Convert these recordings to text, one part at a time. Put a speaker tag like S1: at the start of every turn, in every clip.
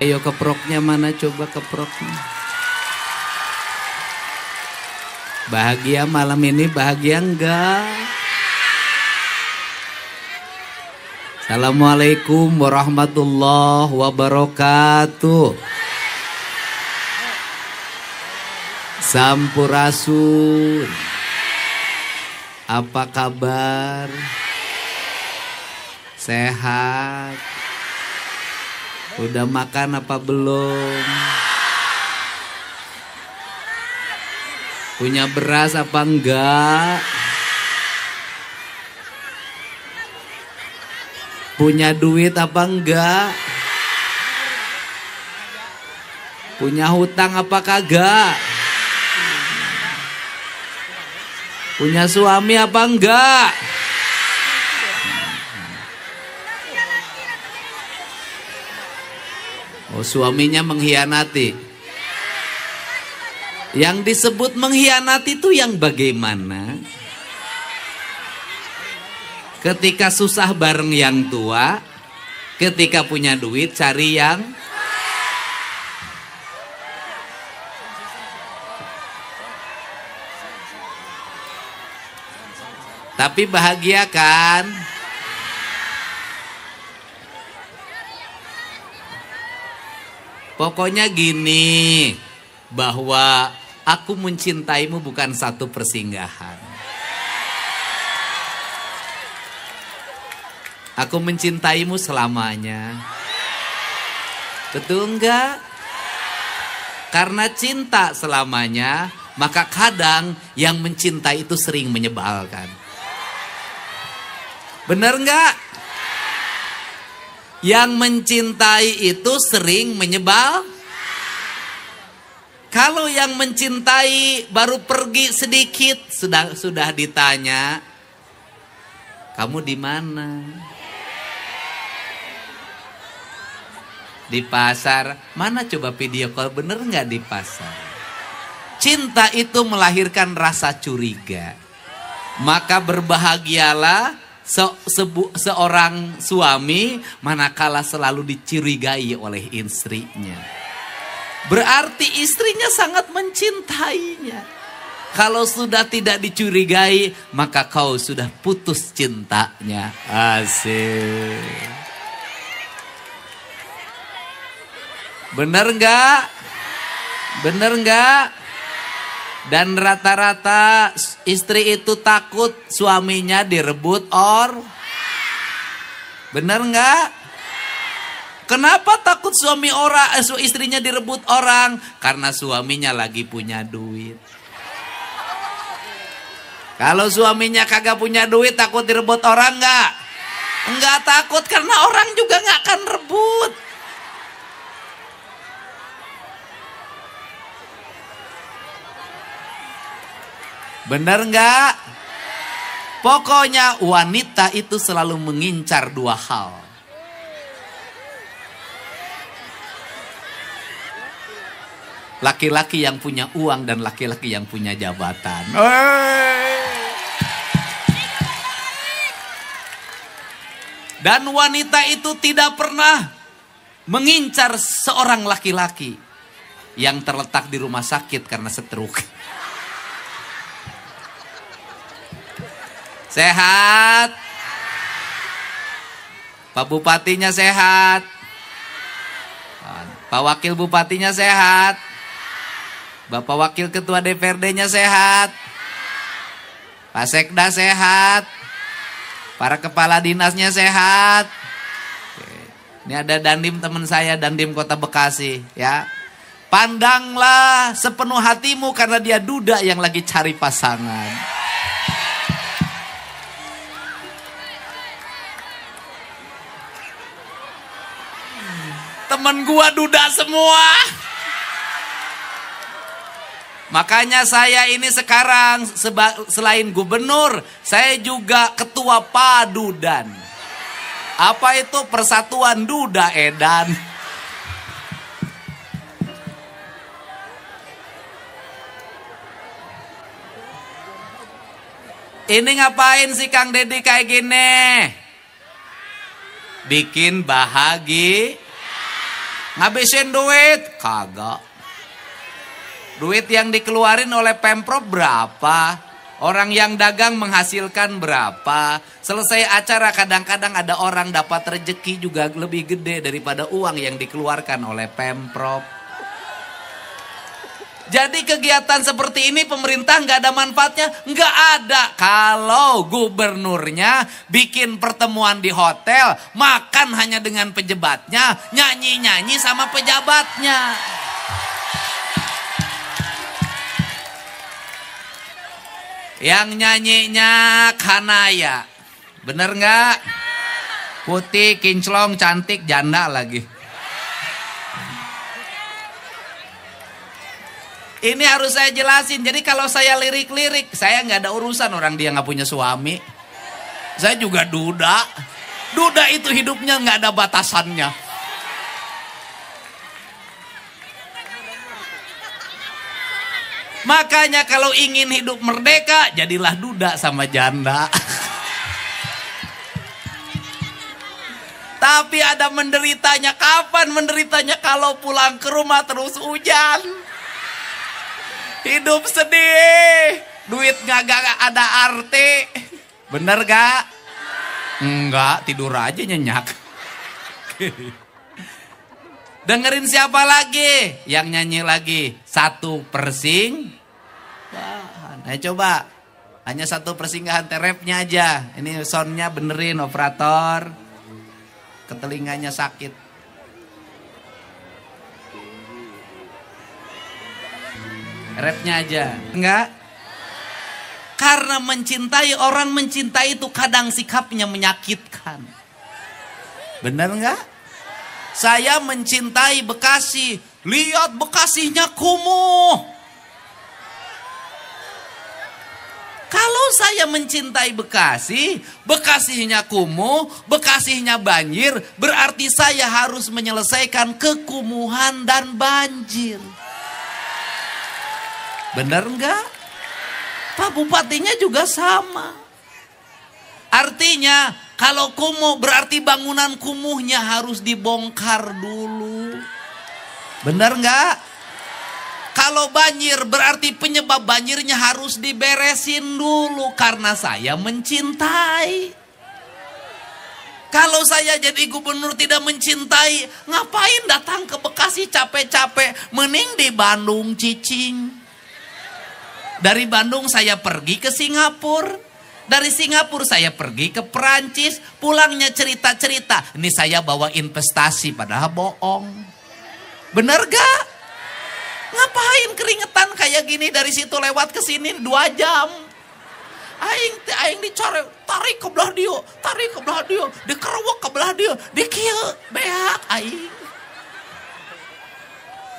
S1: Ayo keproknya mana, coba keproknya. Bahagia malam ini, bahagia enggak? Assalamualaikum warahmatullahi wabarakatuh. Sampurasun. Apa kabar? Sehat? Udah makan apa belum? Punya beras apa enggak? Punya duit apa enggak? Punya hutang apa kagak? Punya suami apa enggak? Oh, suaminya mengkhianati. Yang disebut mengkhianati itu yang bagaimana? Ketika susah bareng yang tua, ketika punya duit cari yang tapi bahagia kan? Pokoknya gini, bahwa aku mencintaimu bukan satu persinggahan. Aku mencintaimu selamanya. Betul enggak? Karena cinta selamanya, maka kadang yang mencintai itu sering menyebalkan. Benar enggak? Yang mencintai itu sering menyebal. Kalau yang mencintai baru pergi sedikit sudah ditanya, kamu di mana? Di pasar. Mana coba video call, bener nggak di pasar? Cinta itu melahirkan rasa curiga. Maka berbahagialah seorang suami manakala selalu dicurigai oleh istrinya. Berarti istrinya sangat mencintainya. Kalau sudah tidak dicurigai, maka kau sudah putus cintanya. Asik. Bener enggak? Bener enggak? Dan rata-rata istri itu takut suaminya direbut bener nggak? Kenapa takut istrinya direbut orang? Karena suaminya lagi punya duit. Kalau suaminya kagak punya duit, takut direbut orang nggak? Nggak takut, karena orang juga nggak akan rebut. Bener nggak? Pokoknya wanita itu selalu mengincar dua hal. Laki-laki yang punya uang dan laki-laki yang punya jabatan. Dan wanita itu tidak pernah mengincar seorang laki-laki yang terletak di rumah sakit karena stroke. Sehat? Pak Bupatinya sehat? Pak Wakil Bupatinya sehat? Bapak Wakil Ketua DPRD-nya sehat? Pak Sekda sehat? Para kepala dinasnya sehat? Oke. Ini ada Dandim teman saya, Dandim Kota Bekasi, ya. Pandanglah sepenuh hatimu karena dia duda yang lagi cari pasangan. Temen gua duda semua. Makanya saya ini sekarang selain gubernur, saya juga ketua Padudan. Apa itu? Persatuan Duda Edan. Ini ngapain sih Kang Deddy kayak gini? Bikin bahagia. Ngabisin duit? Kagak. Duit yang dikeluarin oleh Pemprov berapa? Orang yang dagang menghasilkan berapa? Selesai acara kadang-kadang ada orang dapat rezeki juga lebih gede daripada uang yang dikeluarkan oleh Pemprov. Jadi kegiatan seperti ini pemerintah nggak ada manfaatnya? Nggak ada. Kalau gubernurnya bikin pertemuan di hotel, makan hanya dengan pejabatnya, nyanyi-nyanyi sama pejabatnya. Yang nyanyinya Kanaya. Bener nggak? Putih, kinclong, cantik, janda lagi. Ini harus saya jelasin. Jadi kalau saya lirik-lirik, saya nggak ada urusan orang dia nggak punya suami. Saya juga duda. Duda itu hidupnya nggak ada batasannya. Makanya kalau ingin hidup merdeka, jadilah duda sama janda. Tapi ada menderitanya. Kapan menderitanya? Kalau pulang ke rumah terus hujan. Hidup sedih. Duit gak ada arti. Bener gak? Enggak, tidur aja nyenyak. Dengerin siapa lagi? Yang nyanyi lagi. Satu persing. Nah coba. Hanya satu persinggahan terapnya aja. Ini soundnya benerin operator. Ketelinganya sakit. Rapnya aja. Enggak? Karena mencintai, orang mencintai itu kadang sikapnya menyakitkan. Benar enggak? Saya mencintai Bekasi. Lihat Bekasinya kumuh. Kalau saya mencintai Bekasi, Bekasinya kumuh, Bekasinya banjir, berarti saya harus menyelesaikan kekumuhan dan banjir. Benar enggak? Pak Bupatinya juga sama. Artinya kalau kumuh berarti bangunan kumuhnya harus dibongkar dulu. Benar enggak? Kalau banjir berarti penyebab banjirnya harus diberesin dulu. Karena saya mencintai. Kalau saya jadi gubernur tidak mencintai, ngapain datang ke Bekasi capek-capek? Mending di Bandung cicing. Dari Bandung saya pergi ke Singapura. Dari Singapura saya pergi ke Perancis. Pulangnya cerita-cerita. Ini saya bawa investasi padahal bohong. Bener gak? Ngapain keringetan kayak gini dari situ lewat ke sini 2 jam. Aing dicorek, tarik ke belah dia, tarik ke belah dia, dikerwek ke belah dia, dikieu beak aing.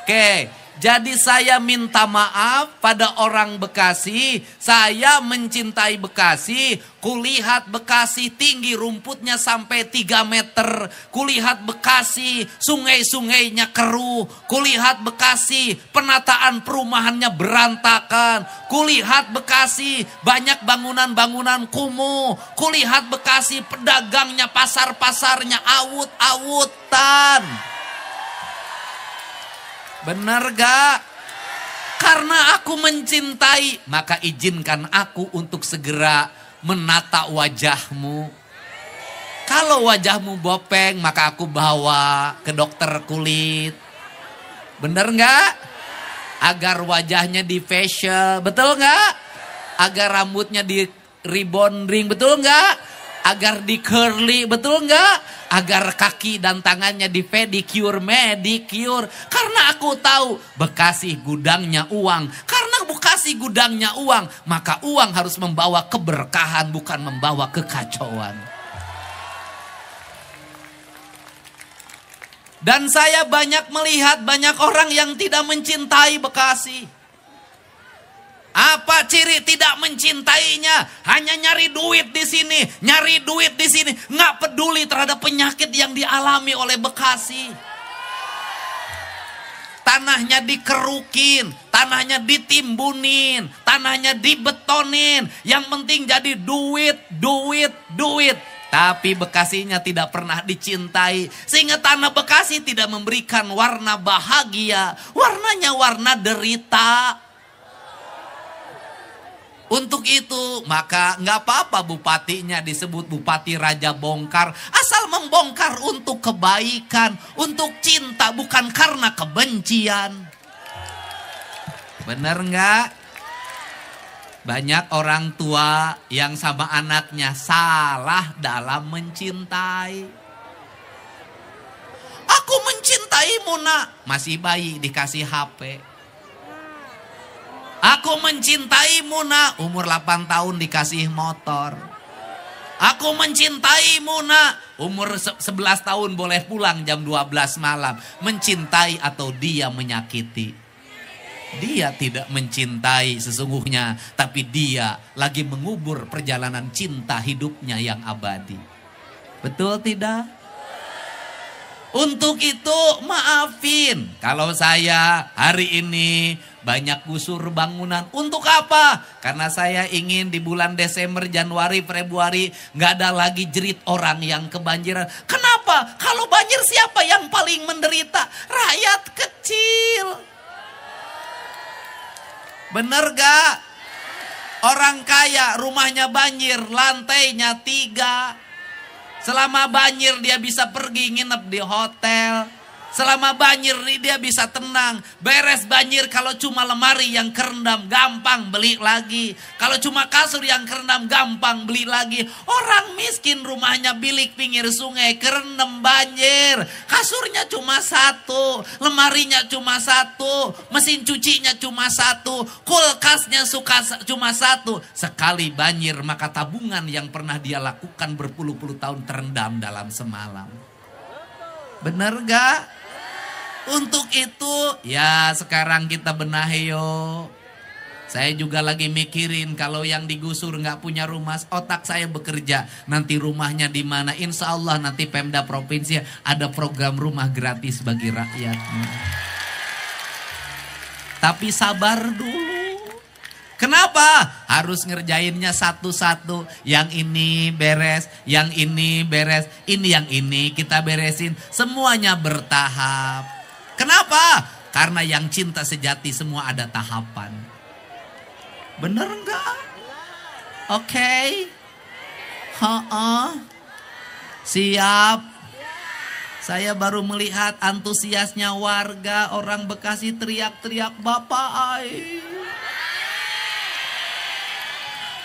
S1: Oke. Jadi saya minta maaf pada orang Bekasi. Saya mencintai Bekasi. Kulihat Bekasi tinggi rumputnya sampai 3 meter. Kulihat Bekasi sungai-sungainya keruh. Kulihat Bekasi penataan perumahannya berantakan. Kulihat Bekasi banyak bangunan-bangunan kumuh. Kulihat Bekasi pedagangnya, pasar-pasarnya awut-awutan. Benar gak? Karena aku mencintai, maka izinkan aku untuk segera menata wajahmu. Kalau wajahmu bopeng, maka aku bawa ke dokter kulit. Benar gak? Agar wajahnya di facial, betul gak? Agar rambutnya di rebonding, betul gak? Agar di curly, betul gak? Agar kaki dan tangannya di pedicure, medicure. Karena aku tahu Bekasi gudangnya uang. Karena Bekasi gudangnya uang, maka uang harus membawa keberkahan, bukan membawa kekacauan. Dan saya banyak melihat banyak orang yang tidak mencintai Bekasi. Apa ciri tidak mencintainya? Hanya nyari duit di sini, nyari duit di sini, nggak peduli terhadap penyakit yang dialami oleh Bekasi. Tanahnya dikerukin, tanahnya ditimbunin, tanahnya dibetonin. Yang penting jadi duit, duit, duit. Tapi Bekasinya tidak pernah dicintai. Sehingga tanah Bekasi tidak memberikan warna bahagia. Warnanya warna derita. Untuk itu maka nggak apa-apa bupatinya disebut Bupati Raja Bongkar. Asal membongkar untuk kebaikan. Untuk cinta bukan karena kebencian. Bener nggak? Banyak orang tua yang sama anaknya salah dalam mencintai. Aku mencintaimu nak. Masih bayi dikasih HP. Aku mencintaimu nak. Umur 8 tahun dikasih motor. Aku mencintaimu nak. Umur 11 tahun boleh pulang jam 12 malam. Mencintai atau dia menyakiti? Dia tidak mencintai sesungguhnya. Tapi dia lagi mengubur perjalanan cinta hidupnya yang abadi. Betul tidak? Untuk itu maafin. Kalau saya hari ini banyak gusur bangunan. Untuk apa? Karena saya ingin di bulan Desember, Januari, Februari gak ada lagi jerit orang yang kebanjiran. Kenapa? Kalau banjir siapa yang paling menderita? Rakyat kecil. Bener gak? Orang kaya rumahnya banjir, lantainya 3. Selama banjir dia bisa pergi nginep di hotel. Selama banjir dia bisa tenang. Beres banjir, kalau cuma lemari yang kerendam gampang beli lagi. Kalau cuma kasur yang kerendam gampang beli lagi. Orang miskin rumahnya bilik pinggir sungai kerendam banjir. Kasurnya cuma 1, lemarinya cuma 1, mesin cucinya cuma 1, kulkasnya cuma 1. Sekali banjir maka tabungan yang pernah dia lakukan berpuluh-puluh tahun terendam dalam semalam. Bener gak? Untuk itu ya sekarang kita benahi yuk. Saya juga lagi mikirin kalau yang digusur nggak punya rumah, otak saya bekerja. Nanti rumahnya di mana? Insya Allah nanti Pemda Provinsi ada program rumah gratis bagi rakyatnya. Tapi sabar dulu. Kenapa? Harus ngerjainnya satu-satu. Yang ini beres, yang ini beres, ini yang ini kita beresin. Semuanya bertahap. Kenapa? Karena yang cinta sejati semua ada tahapan. Bener enggak? Oke. Siap. Saya baru melihat antusiasnya warga. Orang Bekasi teriak-teriak Bapak Aing.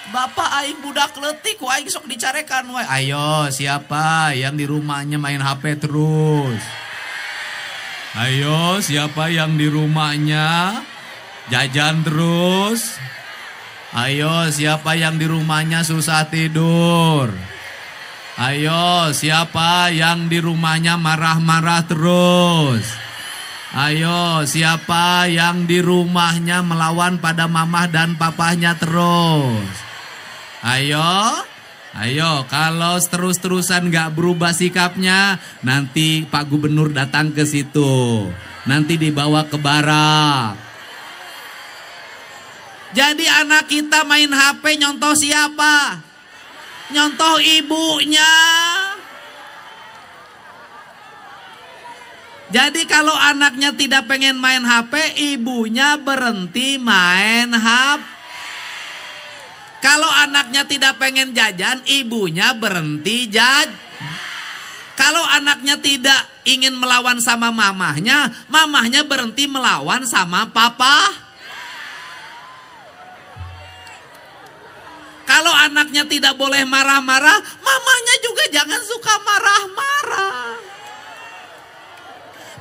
S1: Bapak Aing budak letik. Wah Aing sok dicarekan. Ayo siapa yang di rumahnya main HP terus? Ayo siapa yang di rumahnya jajan terus? Ayo siapa yang di rumahnya susah tidur? Ayo siapa yang di rumahnya marah-marah terus? Ayo siapa yang di rumahnya melawan pada mamah dan papahnya terus? Ayo, kalau terus-terusan gak berubah sikapnya, nanti Pak Gubernur datang ke situ. Nanti dibawa ke barak. Jadi anak kita main HP nyontoh siapa? Nyontoh ibunya. Jadi kalau anaknya tidak pengen main HP, ibunya berhenti main HP. Kalau anaknya tidak pengen jajan, ibunya berhenti jajan. Kalau anaknya tidak ingin melawan sama mamahnya, mamahnya berhenti melawan sama papa. Kalau anaknya tidak boleh marah-marah, mamahnya juga jangan suka marah-marah.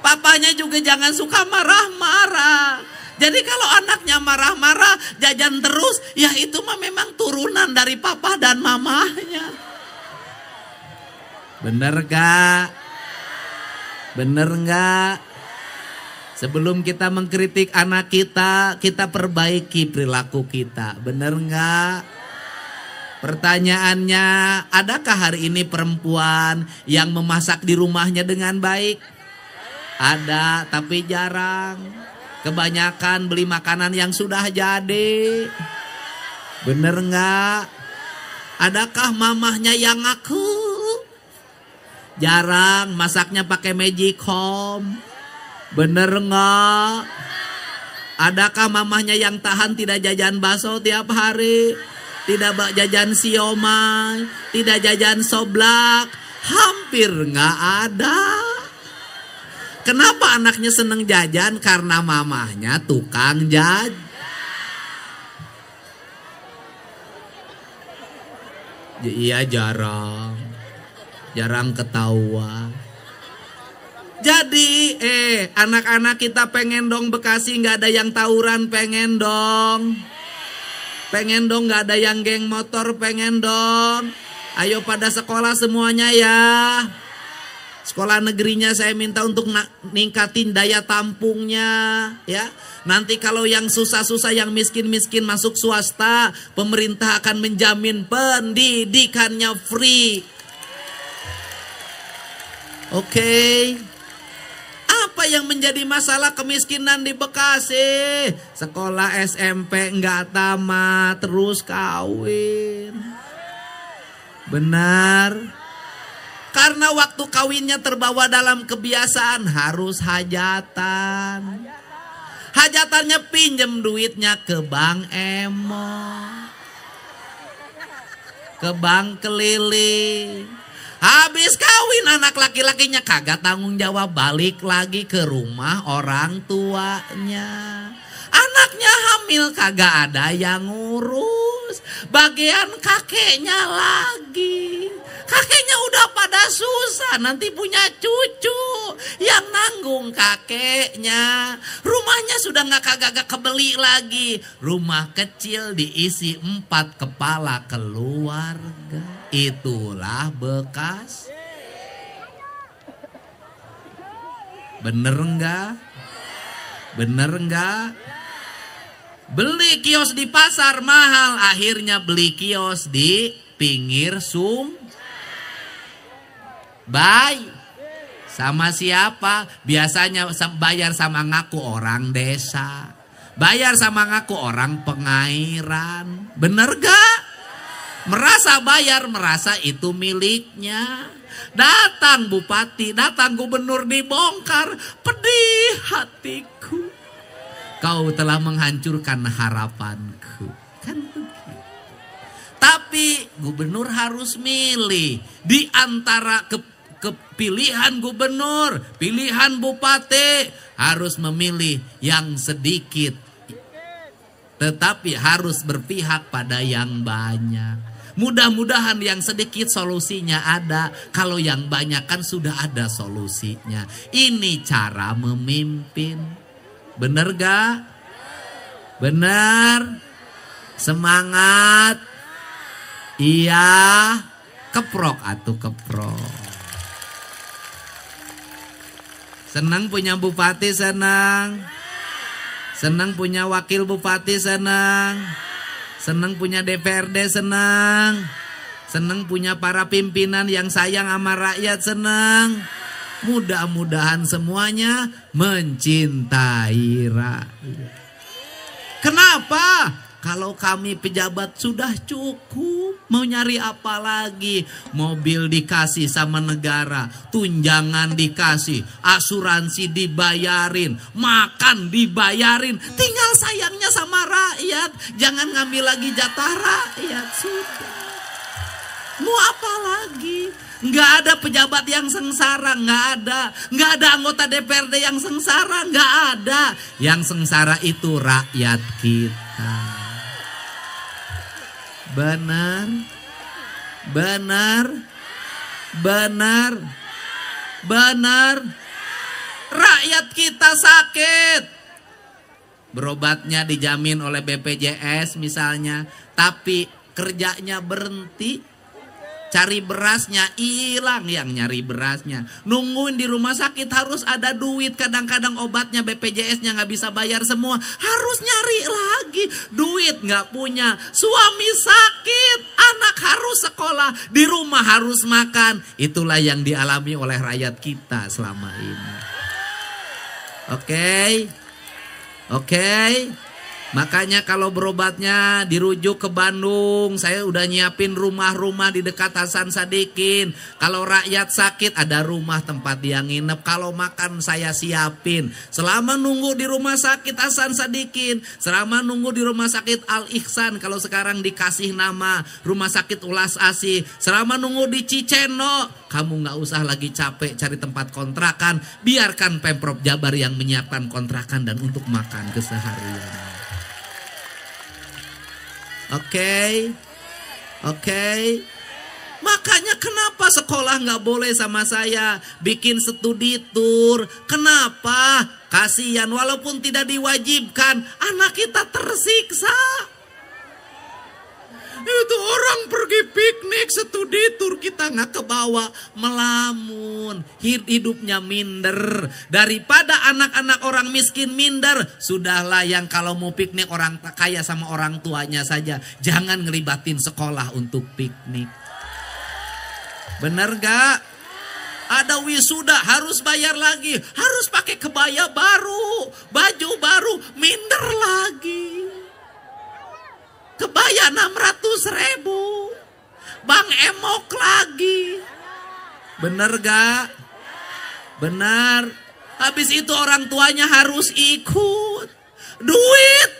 S1: Papanya juga jangan suka marah-marah. Jadi kalau anaknya marah-marah, jajan terus, ya itu mah memang turunan dari papa dan mamahnya. Bener gak? Bener gak? Sebelum kita mengkritik anak kita, kita perbaiki perilaku kita. Bener gak? Pertanyaannya, adakah hari ini perempuan yang memasak di rumahnya dengan baik? Ada, tapi jarang. Kebanyakan beli makanan yang sudah jadi. Bener nggak? Adakah mamahnya yang ngaku? Jarang, masaknya pakai magicom. Bener nggak? Adakah mamahnya yang tahan tidak jajan bakso tiap hari? Tidak jajan siomay, tidak jajan soblak? Hampir nggak ada. Kenapa anaknya seneng jajan? Karena mamahnya tukang jajan. Iya jarang ketahuan. Jadi anak-anak kita pengen dong Bekasi nggak ada yang tawuran, pengen dong nggak ada yang geng motor, pengen dong. Ayo pada sekolah semuanya ya. Sekolah negerinya saya minta untuk ningkatin daya tampungnya ya. Nanti kalau yang susah-susah, yang miskin-miskin masuk swasta, pemerintah akan menjamin pendidikannya free. Oke. Apa yang menjadi masalah kemiskinan di Bekasi? Sekolah SMP nggak tamat, terus kawin. Benar. Karena waktu kawinnya terbawa dalam kebiasaan harus hajatan. Hajatannya pinjem duitnya ke Bank Emo, ke bank keliling. Habis kawin anak laki-lakinya kagak tanggung jawab, balik lagi ke rumah orang tuanya. Anaknya hamil kagak ada yang ngurus, bagian kakeknya lagi. Kakeknya udah pada susah, nanti punya cucu yang nanggung kakeknya. Rumahnya sudah kagak kebeli lagi. Rumah kecil diisi 4 kepala keluarga. Itulah Bekasi. Bener enggak? Bener enggak? Beli kios di pasar mahal, akhirnya beli kios di pinggir Baik. Sama siapa? Biasanya bayar sama ngaku orang desa. Bayar sama ngaku orang pengairan. Bener gak? Merasa bayar, merasa itu miliknya. Datang bupati, datang gubernur dibongkar. Pedih hatiku. Kau telah menghancurkan harapanku. Kan begitu. Tapi gubernur harus milih. Di antara kepilihan gubernur, pilihan bupati, harus memilih yang sedikit. Tetapi harus berpihak pada yang banyak. Mudah-mudahan yang sedikit solusinya ada. Kalau yang banyak kan sudah ada solusinya. Ini cara memimpin. Bener gak? Bener? Semangat. Iya. Keprok atuh keprok. Senang punya bupati, senang. Senang punya wakil bupati, senang. Senang punya DPRD, senang. Senang punya para pimpinan yang sayang sama rakyat, senang. Mudah-mudahan semuanya mencintai rakyat. Kenapa? Kalau kami pejabat sudah cukup, mau nyari apa lagi? Mobil dikasih sama negara, tunjangan dikasih, asuransi dibayarin, makan dibayarin. Tinggal sayangnya sama rakyat. Jangan ngambil lagi jatah rakyat, sudah. Mau apa lagi? Nggak ada pejabat yang sengsara, nggak ada. Nggak ada anggota DPRD yang sengsara, nggak ada. Yang sengsara itu rakyat kita. Benar, benar, benar, benar. Rakyat kita sakit, berobatnya dijamin oleh BPJS misalnya, tapi kerjanya berhenti. Cari berasnya hilang, yang nyari berasnya. Nungguin di rumah sakit harus ada duit. Kadang-kadang obatnya BPJS-nya nggak bisa bayar semua. Harus nyari lagi. Duit nggak punya. Suami sakit. Anak harus sekolah. Di rumah harus makan. Itulah yang dialami oleh rakyat kita selama ini. Oke. Oke. Makanya kalau berobatnya dirujuk ke Bandung, saya udah nyiapin rumah-rumah di dekat Hasan Sadikin. Kalau rakyat sakit ada rumah tempat dia nginep. Kalau makan saya siapin. Selama nunggu di rumah sakit Hasan Sadikin, selama nunggu di rumah sakit Al Ihsan, kalau sekarang dikasih nama rumah sakit Ulas Asih, selama nunggu di Ciceno, kamu nggak usah lagi capek cari tempat kontrakan. Biarkan Pemprov Jabar yang menyiapkan kontrakan dan untuk makan keseharian. Oke. Makanya kenapa sekolah nggak boleh sama saya bikin studi tour? Kenapa? Kasihan, walaupun tidak diwajibkan, anak kita tersiksa. Itu orang pergi piknik, studi tour, kita nggak kebawa, melamun, hidupnya minder. Daripada anak-anak orang miskin minder, sudahlah yang kalau mau piknik orang kaya sama orang tuanya saja. Jangan ngelibatin sekolah untuk piknik. Bener gak? Ada wisuda harus bayar lagi, harus pakai kebaya baru, baju baru, minder lagi. Kebaya 600.000, Bang Emok lagi. Bener gak? Benar. Habis itu orang tuanya harus ikut. Duit.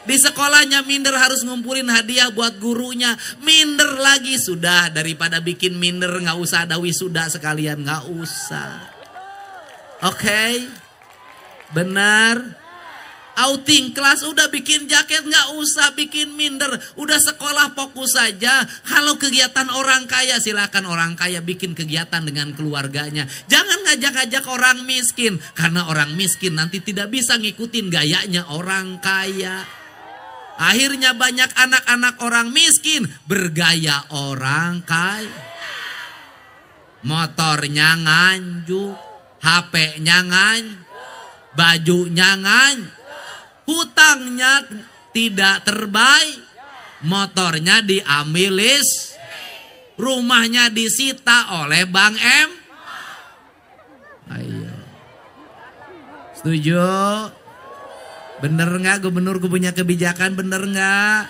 S1: Di sekolahnya minder, harus ngumpulin hadiah buat gurunya. Minder lagi. Sudah, daripada bikin minder gak usah ada wisuda sekalian. Gak usah. Oke? Benar. Outing kelas udah bikin jaket, nggak usah bikin minder, udah sekolah fokus saja. Kalau kegiatan orang kaya, silakan orang kaya bikin kegiatan dengan keluarganya. Jangan ngajak-ngajak orang miskin, karena orang miskin nanti tidak bisa ngikutin gayanya orang kaya. Akhirnya banyak anak-anak orang miskin bergaya orang kaya. Motornya nganjuk, HP-nya nganjuk, bajunya nganjuk. Hutangnya tidak terbaik, motornya diambil list, rumahnya disita oleh Bang M. Ayo, setuju? Bener nggak gubernur punya kebijakan, bener nggak?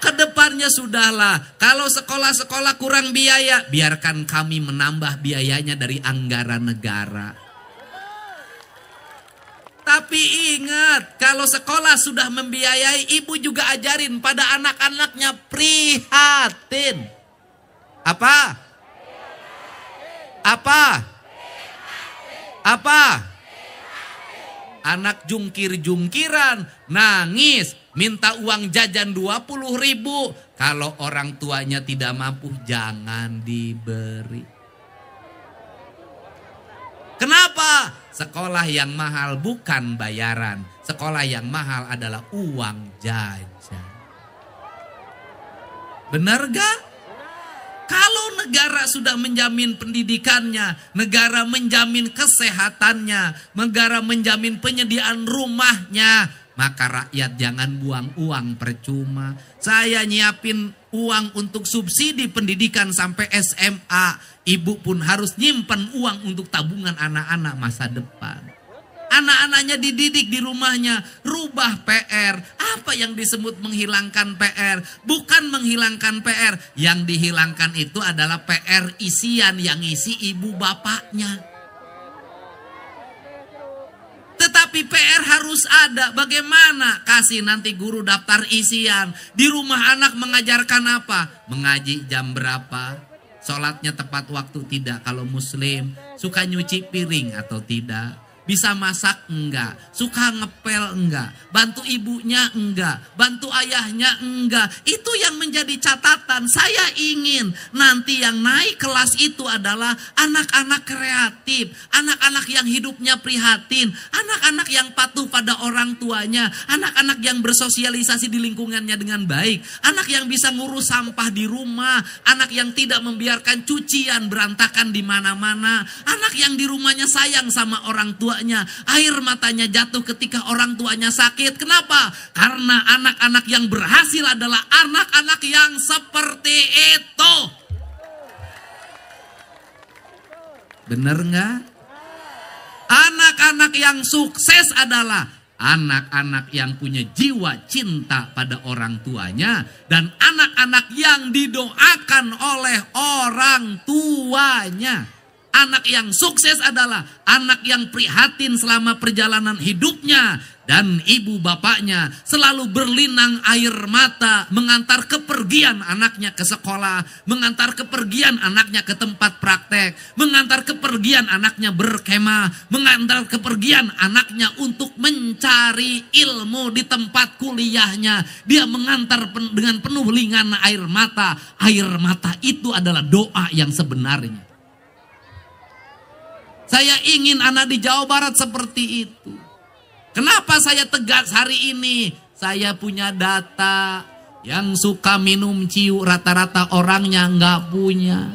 S1: Kedepannya sudahlah, kalau sekolah-sekolah kurang biaya, biarkan kami menambah biayanya dari anggaran negara. Tapi ingat, kalau sekolah sudah membiayai, ibu juga ajarin pada anak-anaknya prihatin. Apa? Anak jungkir-jungkiran, nangis, minta uang jajan 20.000. Kalau orang tuanya tidak mampu, jangan diberi. Kenapa? Sekolah yang mahal bukan bayaran. Sekolah yang mahal adalah uang jajan. Benar gak? Kalau negara sudah menjamin pendidikannya, negara menjamin kesehatannya, negara menjamin penyediaan rumahnya, maka rakyat jangan buang uang percuma. Saya nyiapin uang untuk subsidi pendidikan sampai SMA. Ibu pun harus nyimpan uang untuk tabungan anak-anak masa depan. Anak-anaknya dididik di rumahnya. Rubah PR. Apa yang disebut menghilangkan PR? Bukan menghilangkan PR. Yang dihilangkan itu adalah PR isian yang isi ibu bapaknya. Tetapi PR harus ada. Bagaimana? Kasih nanti guru daftar isian. Di rumah anak mengajarkan apa? Mengaji jam berapa? Sholatnya tepat waktu tidak kalau muslim? Suka nyuci piring atau tidak? Bisa masak enggak? Suka ngepel enggak? Bantu ibunya enggak? Bantu ayahnya enggak? Itu yang menjadi catatan. Saya ingin nanti yang naik kelas itu adalah anak-anak kreatif, anak-anak yang hidupnya prihatin, anak-anak yang patuh pada orang tuanya, anak-anak yang bersosialisasi di lingkungannya dengan baik, anak yang bisa ngurus sampah di rumah, anak yang tidak membiarkan cucian berantakan di mana-mana, anak yang di rumahnya sayang sama orang tua. Air matanya jatuh ketika orang tuanya sakit. Kenapa? Karena anak-anak yang berhasil adalah anak-anak yang seperti itu. Bener nggak? Anak-anak yang sukses adalah anak-anak yang punya jiwa cinta pada orang tuanya, dan anak-anak yang didoakan oleh orang tuanya. Anak yang sukses adalah anak yang prihatin selama perjalanan hidupnya, dan ibu bapaknya selalu berlinang air mata mengantar kepergian anaknya ke sekolah, mengantar kepergian anaknya ke tempat praktek, mengantar kepergian anaknya berkemah, mengantar kepergian anaknya untuk mencari ilmu di tempat kuliahnya. Dia mengantar dengan penuh lingan air mata. Air mata itu adalah doa yang sebenarnya. Saya ingin anak di Jawa Barat seperti itu. Kenapa saya tegas hari ini? Saya punya data yang suka minum ciu, rata-rata orangnya nggak punya.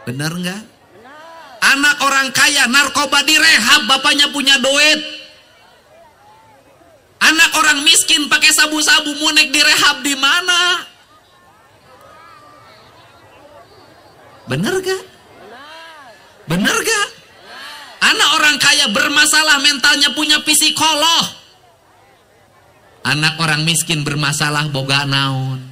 S1: Bener nggak? Anak orang kaya narkoba direhab, bapaknya punya duit. Anak orang miskin pakai sabu-sabu, mau naik direhab di mana? Bener gak? Bener gak? Anak orang kaya bermasalah mentalnya punya psikolog. Anak orang miskin bermasalah boga naon.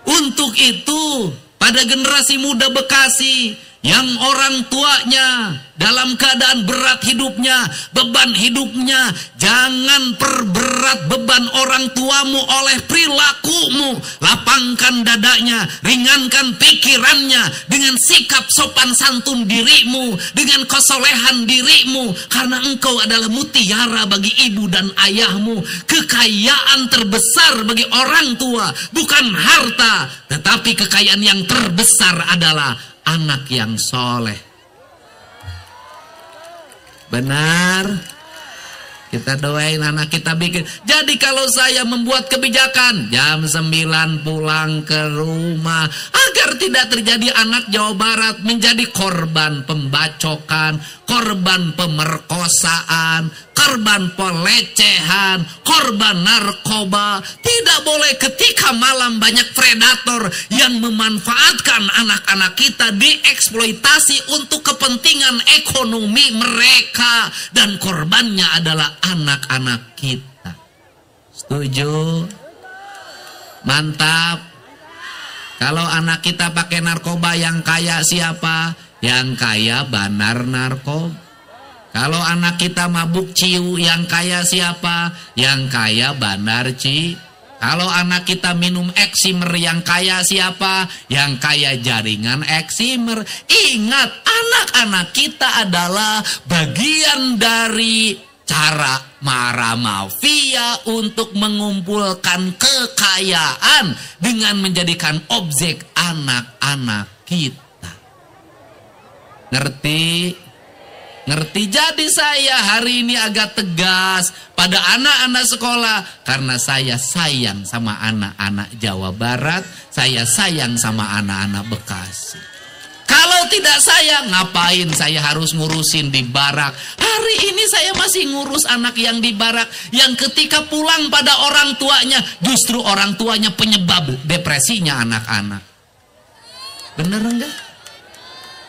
S1: Untuk itu pada generasi muda Bekasi yang orang tuanya dalam keadaan berat hidupnya, beban hidupnya, jangan perberat beban orang tuamu oleh perilakumu. Lapangkan dadanya, ringankan pikirannya dengan sikap sopan santun dirimu, dengan kesolehan dirimu, karena engkau adalah mutiara bagi ibu dan ayahmu. Kekayaan terbesar bagi orang tua bukan harta, tetapi kekayaan yang terbesar adalah anak yang soleh. Benar? Kita doain anak kita bikin. Jadi kalau saya membuat kebijakan jam 9 pulang ke rumah, agar tidak terjadi anak Jawa Barat menjadi korban pembacokan, korban pemerkosaan, korban pelecehan, korban narkoba. Tidak boleh ketika malam banyak predator yang memanfaatkan anak-anak kita, dieksploitasi untuk kepentingan ekonomi mereka, dan korbannya adalah anak-anak kita. Setuju? Mantap. Kalau anak kita pakai narkoba, yang kaya siapa? Yang kaya bandar narkoba. Kalau anak kita mabuk ciu, yang kaya siapa? Yang kaya bandar ciu. Kalau anak kita minum eksimer, yang kaya siapa? Yang kaya jaringan eksimer. Ingat, anak-anak kita adalah bagian dari cara para mafia untuk mengumpulkan kekayaan dengan menjadikan objek anak-anak kita. Ngerti? Ngerti? Jadi saya hari ini agak tegas pada anak-anak sekolah, karena saya sayang sama anak-anak Jawa Barat, saya sayang sama anak-anak Bekasi. Kalau tidak sayang, ngapain saya harus ngurusin di barak? Hari ini saya masih ngurus anak yang di barak, yang ketika pulang pada orang tuanya, justru orang tuanya penyebab depresinya anak-anak. Bener enggak?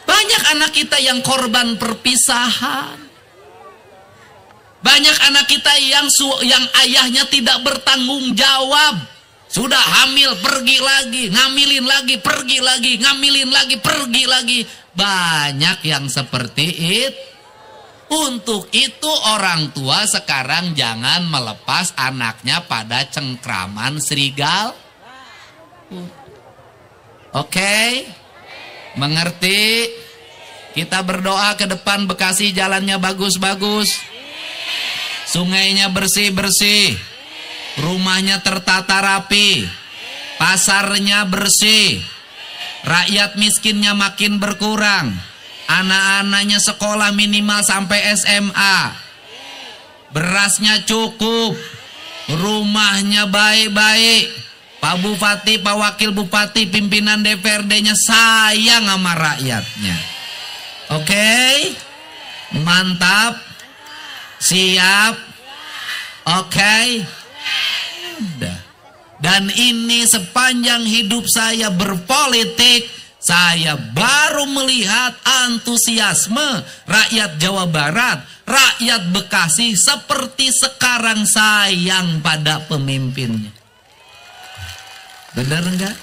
S1: Banyak anak kita yang korban perpisahan. Banyak anak kita yang ayahnya tidak bertanggung jawab. Sudah hamil, pergi lagi, ngamilin lagi, pergi lagi, ngamilin lagi, pergi lagi. Banyak yang seperti itu. Untuk itu orang tua sekarang jangan melepas anaknya pada cengkraman serigala. Oke? Mengerti? Kita berdoa ke depan Bekasi jalannya bagus-bagus. Sungainya bersih-bersih. Rumahnya tertata rapi. Pasarnya bersih. Rakyat miskinnya makin berkurang. Anak-anaknya sekolah minimal sampai SMA. Berasnya cukup. Rumahnya baik-baik. Pak Bupati, Pak Wakil Bupati, pimpinan DPRD-nya sayang sama rakyatnya. Oke? Mantap? Siap? Oke? Udah. Dan ini sepanjang hidup saya berpolitik,
S2: Saya baru melihat antusiasme rakyat Jawa Barat, rakyat Bekasi seperti sekarang sayang pada pemimpinnya. Benar enggak?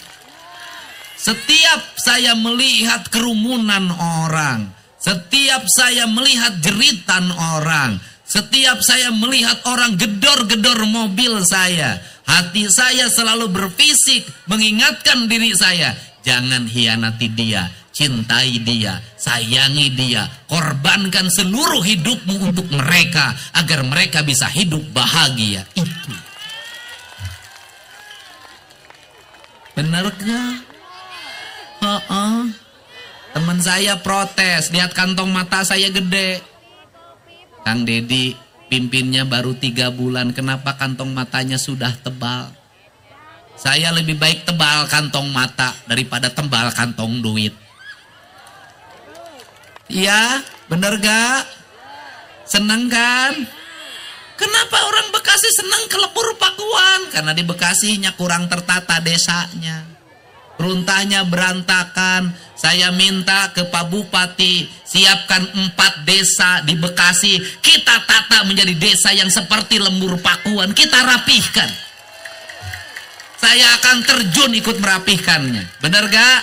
S2: Setiap saya melihat kerumunan orang, setiap saya melihat jeritan orang, setiap saya melihat orang gedor-gedor mobil saya, hati saya selalu berfisik mengingatkan diri saya, jangan hianati dia, cintai dia, sayangi dia, korbankan seluruh hidupmu untuk mereka agar mereka bisa hidup bahagia. Itu. Benar gak? Teman saya protes, lihat kantong mata saya gede. Kang Dedi, pimpinnya baru 3 bulan, kenapa kantong matanya sudah tebal? Saya lebih baik tebal kantong mata daripada tebal kantong duit. Iya, bener gak? Seneng kan? Kenapa orang Bekasi seneng ke Lembur Pakuan? Karena di Bekasinya kurang tertata desanya. Runtahnya berantakan. Saya minta ke Pak Bupati, siapkan 4 desa di Bekasi. Kita tata menjadi desa yang seperti Lembur Pakuan. Kita rapihkan. Saya akan terjun ikut merapihkannya. Benar gak?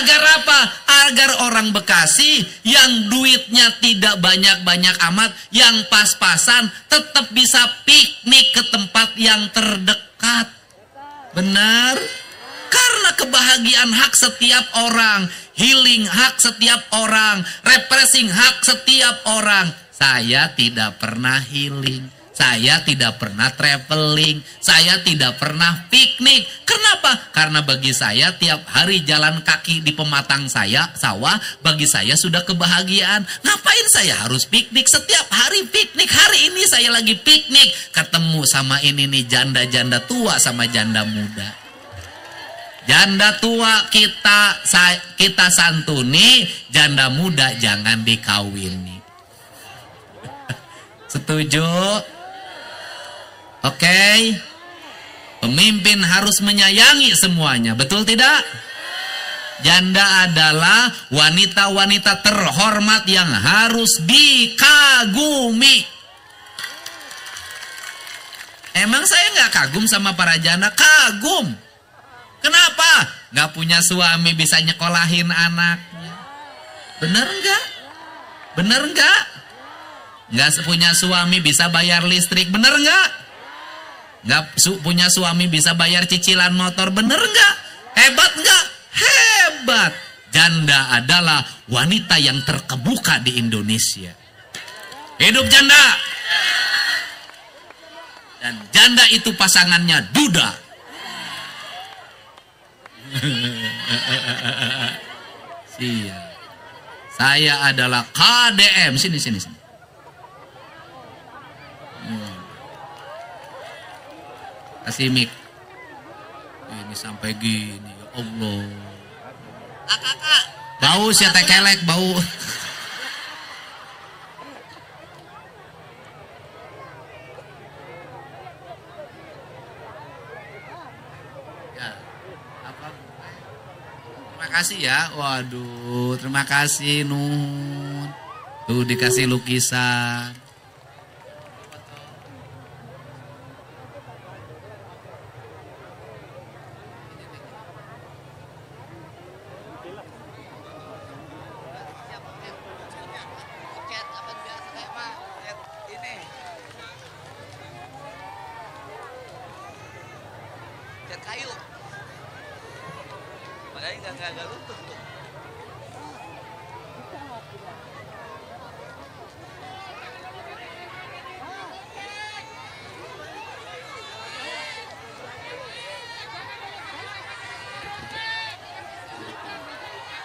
S2: Agar apa? Agar orang Bekasi yang duitnya tidak banyak-banyak amat, yang pas-pasan, tetap bisa piknik ke tempat yang terdekat. Benar? Karena kebahagiaan hak setiap orang, healing hak setiap orang, refreshing hak setiap orang. Saya tidak pernah healing, saya tidak pernah traveling, saya tidak pernah piknik. Kenapa? Karena bagi saya tiap hari jalan kaki di pematang saya, sawah, bagi saya sudah kebahagiaan. Ngapain saya harus piknik? Setiap hari piknik. Hari ini saya lagi piknik, ketemu sama ini nih janda-janda tua sama janda muda. Janda tua kita santuni, janda muda jangan dikawini. Setuju? Oke. Pemimpin harus menyayangi semuanya, betul tidak? Janda adalah wanita-wanita terhormat yang harus dikagumi. Emang saya nggak kagum sama para janda? Kagum. Kenapa? Nggak punya suami bisa nyekolahin anaknya. Bener nggak? Bener nggak? Nggak punya suami bisa bayar listrik. Bener nggak? Nggak punya suami bisa bayar cicilan motor. Bener nggak? Hebat nggak? Hebat. Janda adalah wanita yang terkemuka di Indonesia. Hidup janda. Dan janda itu pasangannya duda. Siap. Saya adalah KDM. Sini. Kasih mic. Ini sampai gini, ya Allah. Kakak. Bau si tekelek bau. Terima kasih ya. Waduh, terima kasih Nun. Tuh dikasih lukisan.
S1: Cat kayu. Makanya nggak luntur tuh.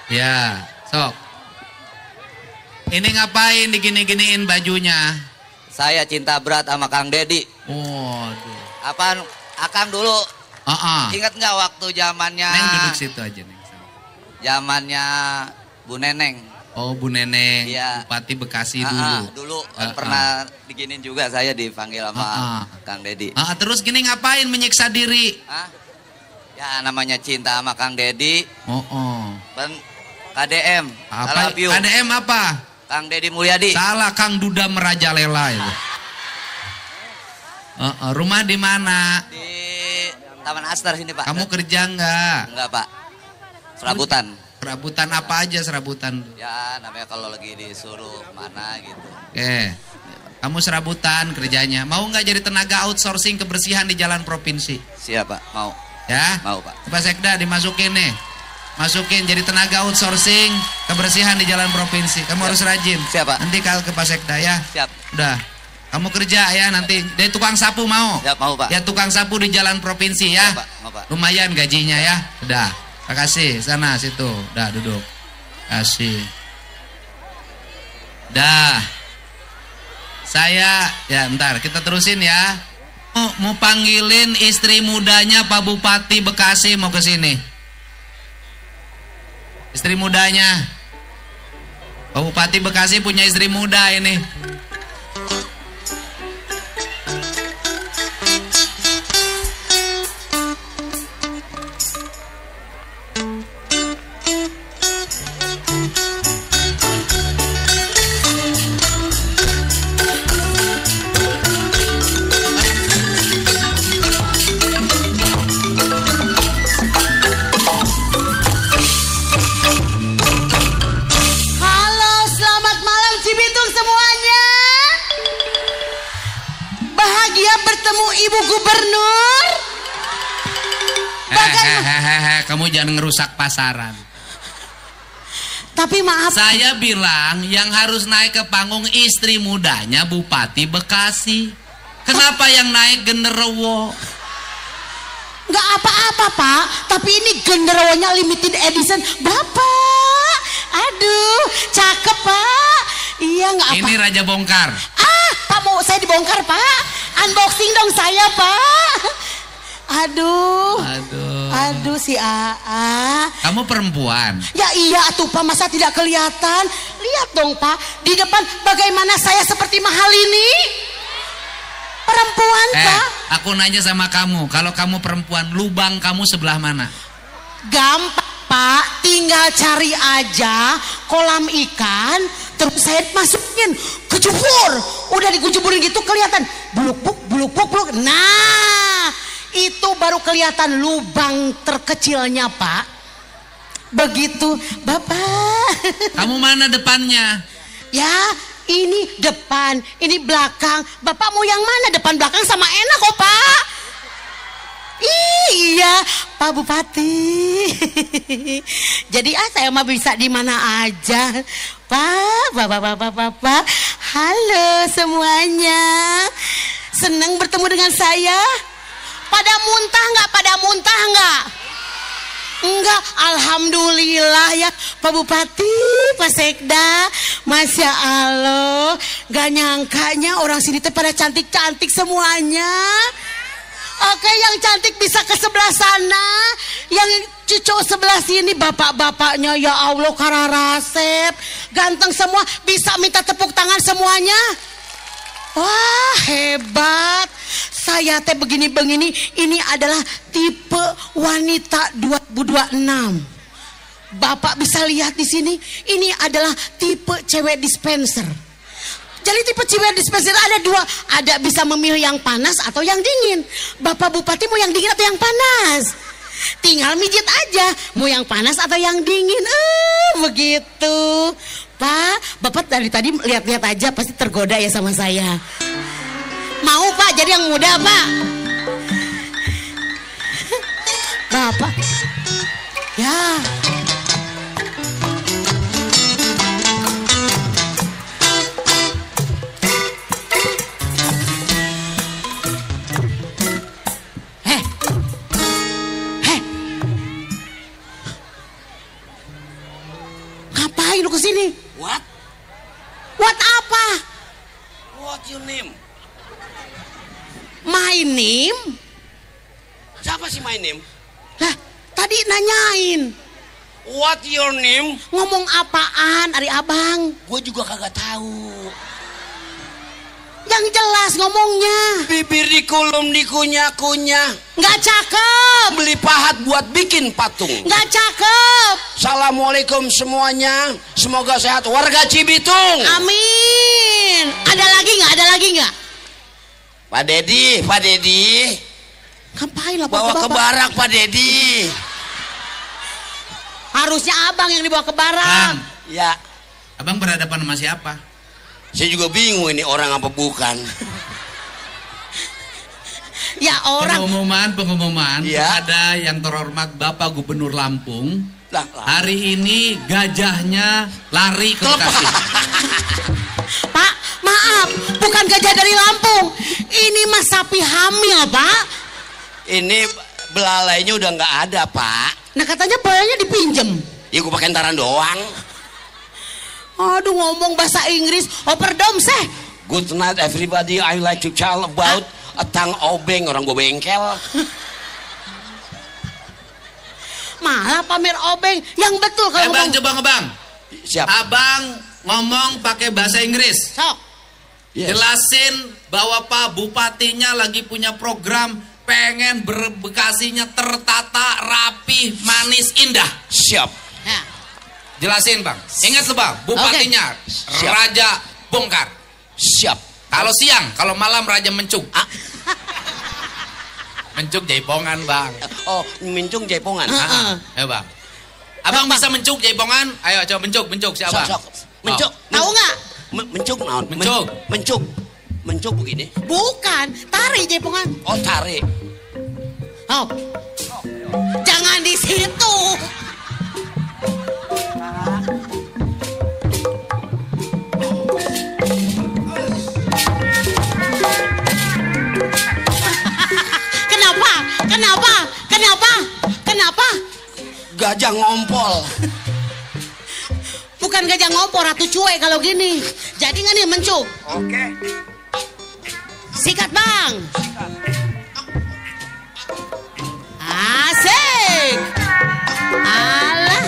S2: Ya, sok. Ini ngapain digini-giniin bajunya?
S1: Saya cinta berat sama Kang Dedi.
S2: Waduh.
S1: Apaan? Akang dulu. Ingat nggak waktu zamannya?
S2: Neng duduk situ aja Neng.
S1: Zamannya Bu Neneng.
S2: Oh Bu Neneng,
S1: iya.
S2: Bupati Bekasi dulu.
S1: Dulu pernah diginin juga saya dipanggil sama Kang Dedi.
S2: Terus gini ngapain menyiksa diri?
S1: Ya namanya cinta sama Kang Dedi. KDM.
S2: Apa? KDM apa?
S1: Kang Deddy Mulyadi.
S2: Salah, Kang Duda Merajalela itu. Rumah di mana?
S1: Di Taman Astar sini, Pak.
S2: Kamu kerja enggak?
S1: Enggak, Pak. Serabutan.
S2: Serabutan apa aja serabutan?
S1: Ya, namanya kalau lagi disuruh mana gitu.
S2: Oke. Kamu serabutan kerjanya. Mau nggak jadi tenaga outsourcing kebersihan di jalan provinsi?
S1: Siap, Pak. Mau.
S2: Ya?
S1: Mau, Pak.
S2: Pak Sekda dimasukin nih. Masukin jadi tenaga outsourcing kebersihan di jalan provinsi. Kamu harus rajin.
S1: Siap, Pak.
S2: Nanti kalau ke Pak Sekda ya.
S1: Siap.
S2: Udah. Kamu kerja ya nanti. Dari tukang sapu mau?
S1: Siap, mau, Pak.
S2: Ya tukang sapu di jalan provinsi ya.
S1: Siap, Pak. Mau, Pak.
S2: Lumayan gajinya ya. Udah. Terima kasih. Sana situ. Udah duduk. Kasih. Dah. Saya ya ntar kita terusin ya. Mau panggilin istri mudanya Pak Bupati Bekasi mau ke sini. Istri mudanya. Pak Bupati Bekasi punya istri muda ini.
S3: Ibu Gubernur.
S2: Kamu jangan ngerusak pasaran.
S3: Tapi maaf.
S2: Saya bilang yang harus naik ke panggung istri mudanya Bupati Bekasi. Kenapa yang naik genderuwo?
S3: Nggak apa-apa, Pak. Tapi ini genderuwonya limited edition. Bapak, aduh, cakep, Pak. Iya, nggak apa.
S2: Ini Raja Bongkar.
S3: Pak, mau saya dibongkar, Pak. Unboxing dong saya, Pak. Aduh si AA.
S2: Kamu perempuan?
S3: Ya iya tuh Pak, masa tidak kelihatan? Lihat dong Pak, di depan bagaimana saya seperti mahal ini. Perempuan Pak.
S2: Aku nanya sama kamu, kalau kamu perempuan, lubang kamu sebelah mana?
S3: Gampang Pak, tinggal cari aja kolam ikan, terus saya masukin, kejubur. Udah dikujuburin gitu kelihatan buluk-buluk. Nah, itu baru kelihatan lubang terkecilnya Pak. Begitu Bapak.
S2: Kamu mana depannya?
S3: Ya, ini depan, ini belakang. Bapak mau yang mana? Depan belakang sama enak kok Pak. Iya, Pak Bupati. Jadi saya mah bisa di mana aja. Pak. Halo semuanya. Senang bertemu dengan saya. Pada muntah nggak? Enggak, alhamdulillah ya Pak Bupati, Pak Sekda. Masya Allah, gak nyangkanya orang sini teh pada cantik-cantik semuanya. Oke, yang cantik bisa ke sebelah sana. Yang cucu sebelah sini bapak-bapaknya ya Allah kararasep. Ganteng semua, bisa minta tepuk tangan semuanya. Wah, hebat. Saya teh begini-begini, ini adalah tipe wanita 2026. Bapak bisa lihat di sini, ini adalah tipe cewek dispenser. Jadi tipe cewek dispenser ada dua, ada bisa memilih yang panas atau yang dingin. Bapak Bupati mau yang dingin atau yang panas? Tinggal mijit aja, mau yang panas atau yang dingin. Begitu. Pak, Bapak dari tadi lihat-lihat aja pasti tergoda ya sama saya. Mau Pak jadi yang muda Pak? Bapak. Ya. Ngapain lu kesini?
S4: What?
S3: What apa?
S4: What your name?
S3: My name?
S4: Siapa sih my name?
S3: Lah, tadi nanyain.
S4: What your name?
S3: Ngomong apaan, Ari Abang?
S4: Gue juga kagak tahu.
S3: Yang jelas ngomongnya.
S4: Bibir dikulum dikunyah-kunyah.
S3: Nggak cakep.
S4: Beli pahat buat bikin patung.
S3: Nggak cakep.
S4: Assalamualaikum semuanya. Semoga sehat warga Cibitung.
S3: Amin. Ada lagi nggak? Ada lagi nggak?
S4: Pak Dedi.
S3: Ngapain lah
S4: Bawa ke barak Pak Dedi.
S3: Harusnya abang yang dibawa ke barak.
S2: Bang,
S4: Ya,
S2: abang berhadapan sama siapa?
S4: saya juga bingung ini orang apa bukan.
S3: Ya orang.
S2: Pengumuman
S4: Ya.
S2: kepada yang terhormat Bapak Gubernur Lampung.
S4: Lah,
S2: Hari ini gajahnya lari ke Bekasi.
S3: Pak, maaf, bukan gajah dari Lampung. Ini mas sapi hamil, Pak.
S4: ini belalainya udah nggak ada, Pak.
S3: Nah katanya bayarnya dipinjem.
S4: Ya gue pakai entaran doang.
S3: Aduh ngomong bahasa Inggris, operdom seh.
S4: Good night everybody. I like to tell about a tang obeng, orang gue bengkel.
S3: Malah pamer obeng yang betul kalau
S2: Bang,
S3: ngomong.
S2: coba ngebang.
S4: Siap.
S2: Abang ngomong pakai bahasa Inggris.
S3: Sok.
S4: Yes.
S2: Jelasin bahwa Pak Bupatinya lagi punya program pengen Bekasinya tertata, rapi, manis, indah.
S4: Siap.
S3: Nah,
S2: Jelasin Bang. Ingat tuh Bang, Bupatinya
S4: Siap.
S2: Raja Bongkar.
S4: Siap.
S2: Kalau siang, kalau malam Raja Mencuk.
S4: Ah.
S2: Mencuk jaipongan Bang.
S4: Oh, mincung jaipongan.
S2: Ayo Bang. Abang bisa mencuk jaipongan? Ayo coba mencuk siapa?
S4: Sok. Mencuk.
S3: tahu nggak?
S4: Mencuk naon?
S2: Mencuk.
S4: Mencuk begini.
S3: Bukan, tarik jaipongan.
S4: Oh, tarik.
S3: Oh. Jangan di situ. Kenapa?
S4: Gajah ngompol.
S3: Bukan gajah ngompor, ratu cuek kalau gini. Jadi nggak nih mencuk?
S4: Oke.
S3: Sikat Bang. Asik. Alah.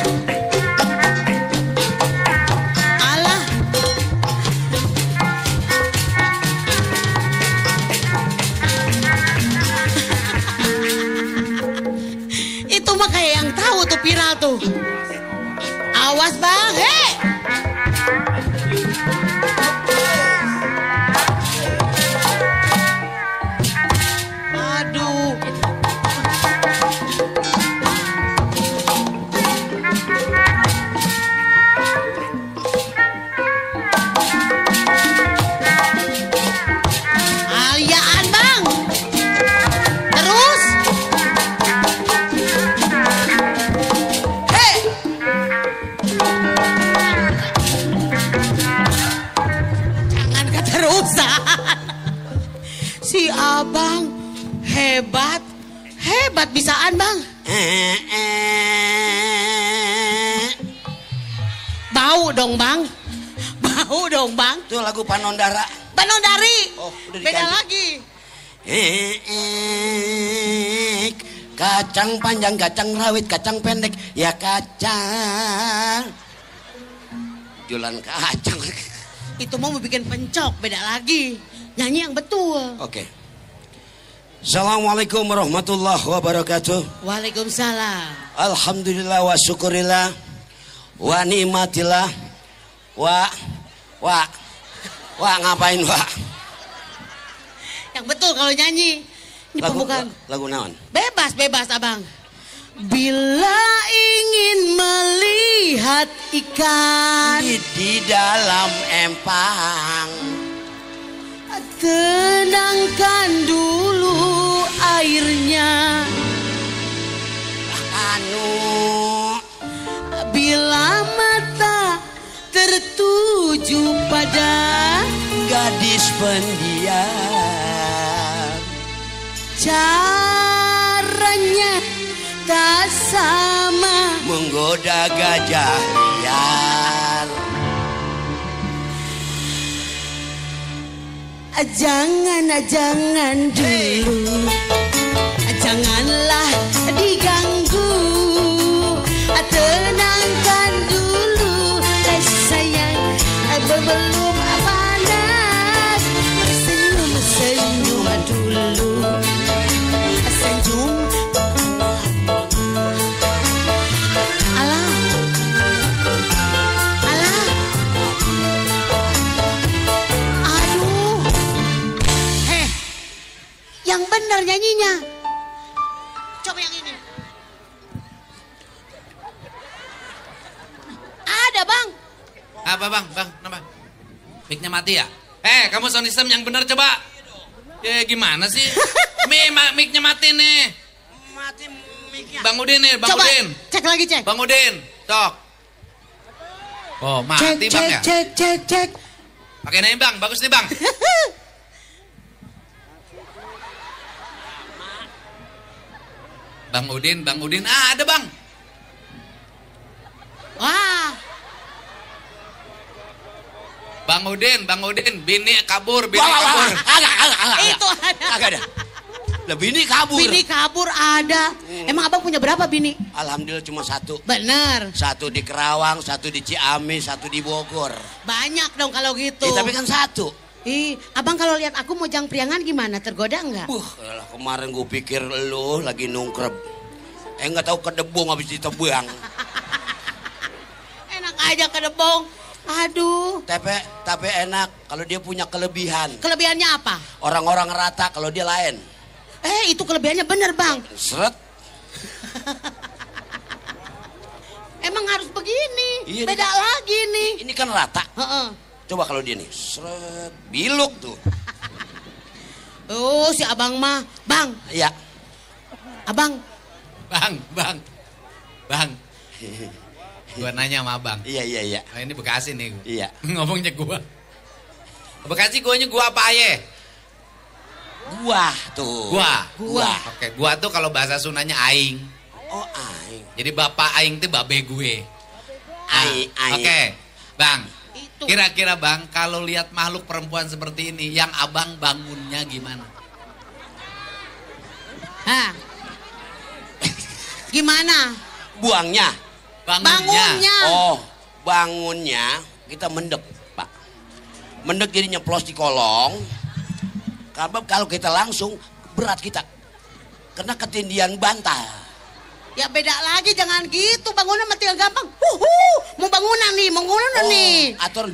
S3: Itu mah kayak yang tahu tuh viral tuh. Awas Bang, hei. Aduh. Aliaan Bang. Terus. Hei. Jangan keterusan. Si abang hebat bisaan Bang. Bau dong Bang.
S4: Itu lagu Panondara.
S3: Panondari.
S4: Oh, udah
S3: Beda
S4: diganti.
S3: lagi.
S4: Kacang panjang, kacang rawit, kacang pendek, ya kacang. Jualan kacang.
S3: Itu mau bikin pencok, beda lagi. Nyanyi yang betul.
S4: Oke. Assalamualaikum warahmatullahi wabarakatuh.
S3: Waalaikumsalam.
S4: Alhamdulillah wa syukurillah wa nikmatillah wa ngapain wa?
S3: Yang betul kalau nyanyi. Ini pembukaan.
S4: Lagu naon?
S3: Bebas abang. Bila ingin melihat ikan
S4: Di dalam empang.
S3: tenangkan dulu airnya. Bila mata tertuju pada
S4: Gadis pendiam,
S3: caranya tak sama.
S4: menggoda gajah liar.
S3: Jangan dulu, janganlah diganggu. Tenangkan dulu, sayang, belum panas. benar nyanyinya. Coba yang ini. Ada bang.
S1: Apa bang? Kenapa? Mic-nya mati ya? Kamu sound system yang benar coba. Gimana sih? Mic-nya mati nih.
S4: Mati mic-nya.
S1: Bang Udin nih, Bang
S3: Coba
S1: Udin.
S3: cek lagi cek.
S1: Bang Udin, sok. Oh, mati bang ya?
S3: Cek.
S1: Pakai nih bang, bagus nih bang. Bang Udin, ada bang.
S3: Wah.
S1: Bang Udin, bini kabur.
S4: Agak.
S3: Itu ada.
S4: Agak ada. Lah bini kabur.
S3: Bini kabur ada. Emang abang punya berapa bini?
S4: Alhamdulillah cuma satu.
S3: Bener.
S4: Satu di Kerawang, satu di Ciamis, satu di Bogor.
S3: Banyak dong kalau gitu.
S4: Tapi kan satu.
S3: Abang kalau lihat aku mau jang priangan gimana? Tergoda nggak?
S4: Lah kemarin gue pikir lu lagi nungkrep. Nggak tahu kedebong habis ditebang.
S3: Enak aja kedebong. Aduh.
S4: Tapi enak kalau dia punya kelebihan.
S3: Kelebihannya apa?
S4: Orang-orang rata kalau dia lain.
S3: Itu kelebihannya bener bang.
S4: Seret.
S3: Emang harus begini.
S4: Iya,
S3: Beda lagi nih.
S4: Ini kan rata.
S3: Heeh.
S4: Coba kalau dia nih, seret, biluk tuh.
S3: Si abang mah. Bang.
S4: Iya.
S3: Abang.
S1: Bang. Gua nanya sama abang.
S4: Iya.
S1: Nah, ini Bekasi nih.
S4: Iya.
S1: Ngomongnya gua. Bekasi guanya gua apa aye?
S4: Gua tuh.
S1: Gua. Oke, gua tuh kalau bahasa Sundanya aing.
S4: Oh, aing.
S1: Jadi bapak aing tuh babe gue.
S4: Aing.
S1: Oke, Bang.
S3: Itu.
S1: Kira-kira Bang, kalau lihat makhluk perempuan seperti ini, yang abang bangunnya gimana?
S3: Gimana?
S4: Buangnya.
S3: Bangunnya.
S4: Oh, bangunnya kita mendek, Pak. Mendek jadi nyeplos di kolong. Kalau kita langsung berat kita. Kena ketindihan bantal.
S3: Ya beda lagi, jangan gitu. Bangunan mati gampang. Mau bangunan nih.
S4: Atur.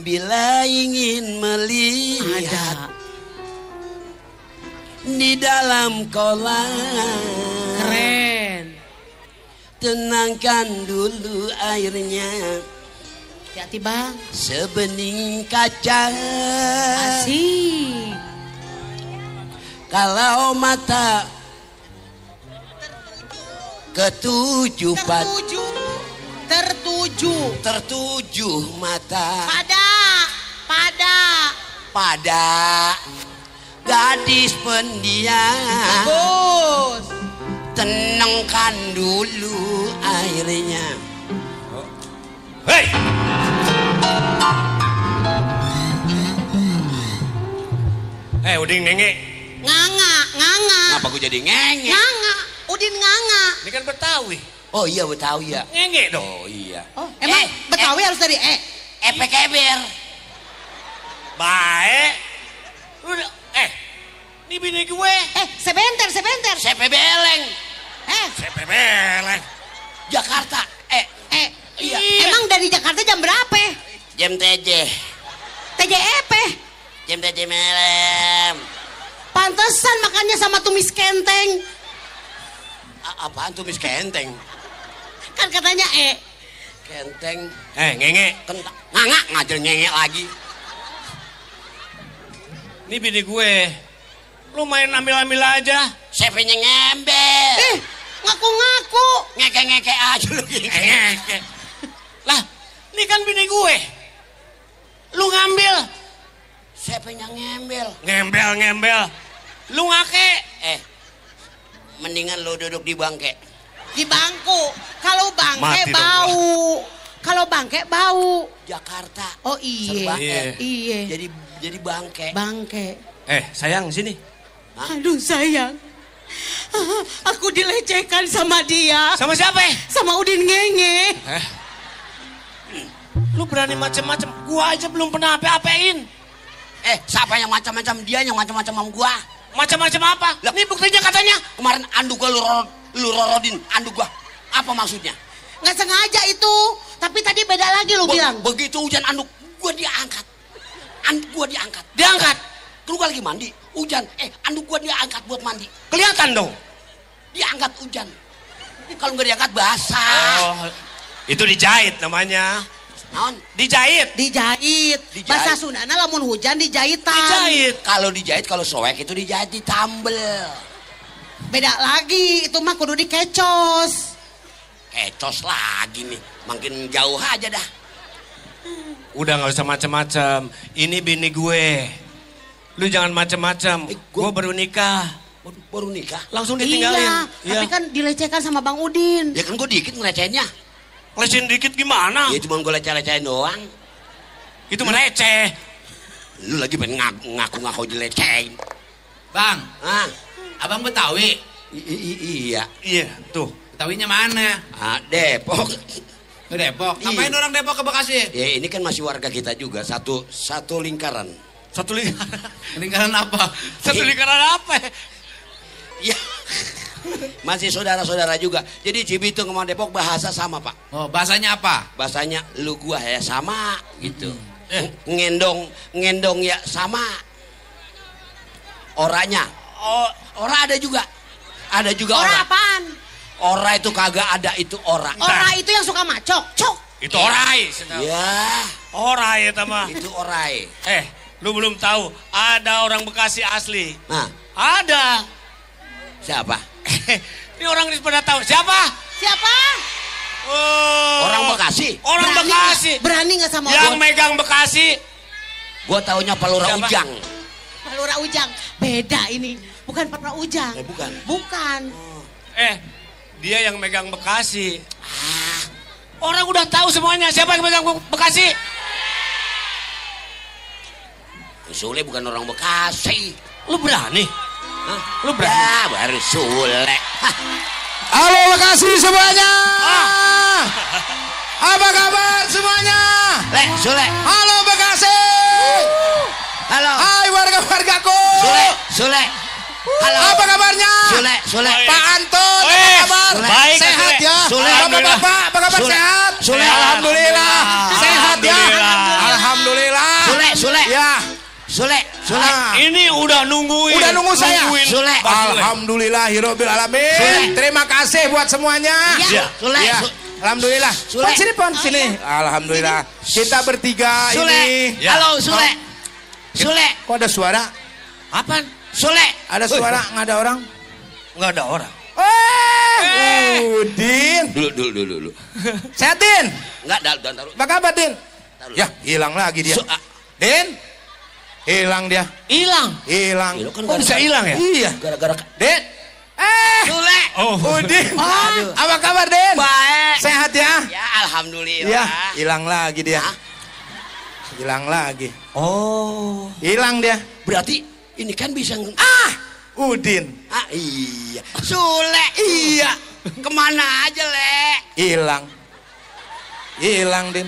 S4: Bila ingin melihat di dalam kolam,
S3: Keren.
S4: tenangkan dulu airnya.
S3: Hati-hati bang.
S4: Sebening kaca.
S3: Asik.
S4: Kalau mata ketujuh tertuju mata pada gadis pendiam.
S3: Bagus.
S4: Tenangkan dulu airnya.
S5: Hei! Udin ngenge.
S3: Nganga.
S4: Ngapa gue jadi ngenge?
S3: Nganga. Udin nganga.
S5: Ini kan Betawi.
S4: Oh iya Betawi ya.
S5: Ngenge dong.
S4: Oh iya.
S3: Oh, emang Betawi harus dari
S4: Epek eber.
S5: Baik. Udah, ini bini gue.
S3: Sebentar.
S4: Sepe beleng.
S5: Sepe beleng.
S4: Jakarta.
S3: Iya. Emang dari Jakarta jam berapa?
S4: Jam TJ.
S3: TJEP.
S4: Jam TJ malam.
S3: Pantesan makannya sama tumis kenteng.
S4: Apaan tuh mis kenteng?
S3: Kan katanya
S4: Kenteng.
S5: Ngenge.
S4: Kentang. Nganga ngajar ngenge lagi.
S5: Ini bini gue. Lu main ambil-ambil aja.
S4: Sepenya ngembel.
S3: Ngaku-ngaku.
S4: Ngeke-ngeke aja lu.
S5: Ngenge. Lah, ini kan bini gue. Lu ngambil.
S4: Sepenya ngembel.
S5: Ngembel. Lu ngake.
S4: Mendingan lu duduk di bangke.
S3: Di bangku. Kalau bangke
S5: Mati dong
S3: bau. Kalau bangke bau.
S4: Jakarta.
S3: Oh iya.
S4: Serba
S3: Iya.
S4: Jadi bangke.
S3: Bangke.
S5: Sayang sini.
S3: Aduh sayang. Aku dilecehkan sama dia.
S5: Sama siapa?
S3: Sama Udin ngenge.
S5: Lu berani macem-macem. Gua aja belum pernah apa-apain.
S4: Siapa yang macam-macam? Dia yang macam-macam sama gua.
S5: Macam-macam apa?
S4: Lah,
S5: Ini buktinya katanya.
S4: Kemarin anduk gua lu rorodin anduk gua. Apa maksudnya?
S3: Nggak sengaja itu. Tapi tadi beda lagi lu bilang.
S4: Begitu hujan anduk gua diangkat. anduk gua diangkat.
S5: Diangkat.
S4: Keluar lagi mandi, hujan. Anduk gua diangkat buat mandi.
S5: Kelihatan dong.
S4: Diangkat hujan. Kalau nggak diangkat basah.
S5: Oh, itu dijahit namanya.
S4: Naon?
S5: Dijahit.
S3: Dijahit. Bahasa Sundana lamun hujan dijahitan.
S5: Dijahit.
S4: Kalau dijahit, kalau soek itu dijahit ditambel.
S3: Beda lagi, itu mah kudu dikecos.
S4: Kecos lagi nih, makin jauh aja dah.
S5: Udah nggak usah macam-macam. Ini bini gue. Lu jangan macam-macam. Gue baru nikah.
S4: Baru nikah?
S5: Langsung ditinggalin.
S3: Iya, tapi kan dilecehkan sama Bang Udin.
S4: Ya kan gue dikit ngelecehinnya.
S5: Lecehin dikit gimana?
S4: Ya cuma gue leceh-lecehin doang.
S5: Itu meleceh.
S4: Lu lagi pengen ngaku-ngaku dilecehin.
S1: Bang,
S4: Ah,
S1: abang Betawi.
S4: iya.
S5: Iya, tuh.
S1: Betawinya mana?
S4: Depok.
S1: Ke Depok.
S4: Iya.
S1: Ngapain orang Depok ke Bekasi?
S4: Ya ini kan masih warga kita juga, satu lingkaran.
S5: Satu lingkaran.
S1: Lingkaran apa?
S5: Satu lingkaran apa?
S4: Iya. Masih saudara-saudara juga. Jadi Cibitung sama Depok bahasa sama, Pak.
S1: Oh, bahasanya apa?
S4: Bahasanya lu gua ya sama gitu. Ngendong ya sama. Oranya. Ora ada juga. Ada juga
S3: Ora
S4: ora.
S3: apaan?
S4: Ora itu kagak ada, itu ora.
S3: Ora itu yang suka macok. Cok.
S5: Itu orai.
S4: Ya,
S5: Orai ya mah.
S4: itu orai.
S5: Lu belum tahu ada orang Bekasi asli.
S4: Nah,
S5: Ada.
S4: siapa?
S5: Ini orang ini pada tahu siapa?
S3: Siapa?
S5: Oh,
S4: Orang Bekasi.
S5: Orang
S3: Berani
S5: Bekasi.
S3: nggak? Berani nggak sama
S5: Yang
S3: gua?
S5: megang Bekasi.
S4: Gua taunya Palura
S5: Siapa?
S4: Ujang.
S3: Palura Ujang. Beda ini. Bukan Palura Ujang.
S4: Bukan.
S3: Bukan.
S5: Dia yang megang Bekasi. Orang udah tahu semuanya siapa yang megang Bekasi.
S4: Sule bukan orang Bekasi.
S5: Lu berani?
S4: Hah?
S5: Lu berani?
S4: Ya, baru Sule. Hah.
S2: Halo Bekasi semuanya. Apa kabar semuanya?
S4: Sule.
S2: Halo Bekasi.
S4: Halo.
S2: Hai warga-wargaku.
S4: Sule. Halo.
S2: Apa kabarnya?
S4: Sule.
S2: Pak Anton, apa kabar?
S4: Sule.
S5: Baik,
S2: Sehat
S5: Sule.
S2: ya?
S4: Sule.
S2: Bapak-bapak, apa kabar
S4: Sule.
S2: sehat?
S4: Sule.
S2: Alhamdulillah. Sehat ya?
S5: Alhamdulillah.
S2: Alhamdulillah.
S4: Sule.
S2: Ya.
S4: Sule.
S2: Ah.
S5: Ini udah nungguin.
S2: Udah nunggu saya?
S5: Nungguin.
S4: Sule.
S2: Alhamdulillahirabbil alamin.
S4: Sule.
S2: Terima kasih buat semuanya.
S4: Ya. Sule.
S2: Ya. Alhamdulillah.
S4: Sule.
S2: Pon sini, Pon sini. Alhamdulillah. Kita bertiga
S4: Sule.
S2: ini.
S5: Ya.
S4: Halo, Sule. Sule.
S2: Kok ada suara?
S5: Apaan?
S4: Sule.
S2: Ada suara, nggak ada orang?
S5: Nggak ada orang.
S2: Udin.
S4: Dulu.
S2: Sehat, Din?
S4: Enggak, taruh.
S2: Apa kabar, Din?
S4: Taruh.
S2: Ya, hilang lagi dia. Din? Hilang dia.
S5: Hilang.
S2: Hilang.
S4: Ya, lu kan
S5: Kok bisa hilang ya?
S2: Iya.
S4: Gara-gara
S2: Din?
S4: Sule.
S5: Oh.
S2: Udin.
S4: Aduh.
S2: Apa kabar, Din?
S4: Baik.
S2: Sehat ya?
S4: Ya, alhamdulillah.
S2: Iya, hilang lagi dia.
S4: Hah?
S2: Hilang lagi.
S5: Oh.
S2: Hilang dia.
S4: Berarti ini kan bisa
S2: Udin.
S4: iya. Sule. Iya. Kemana aja, Le?
S2: Hilang. Hilang, Din.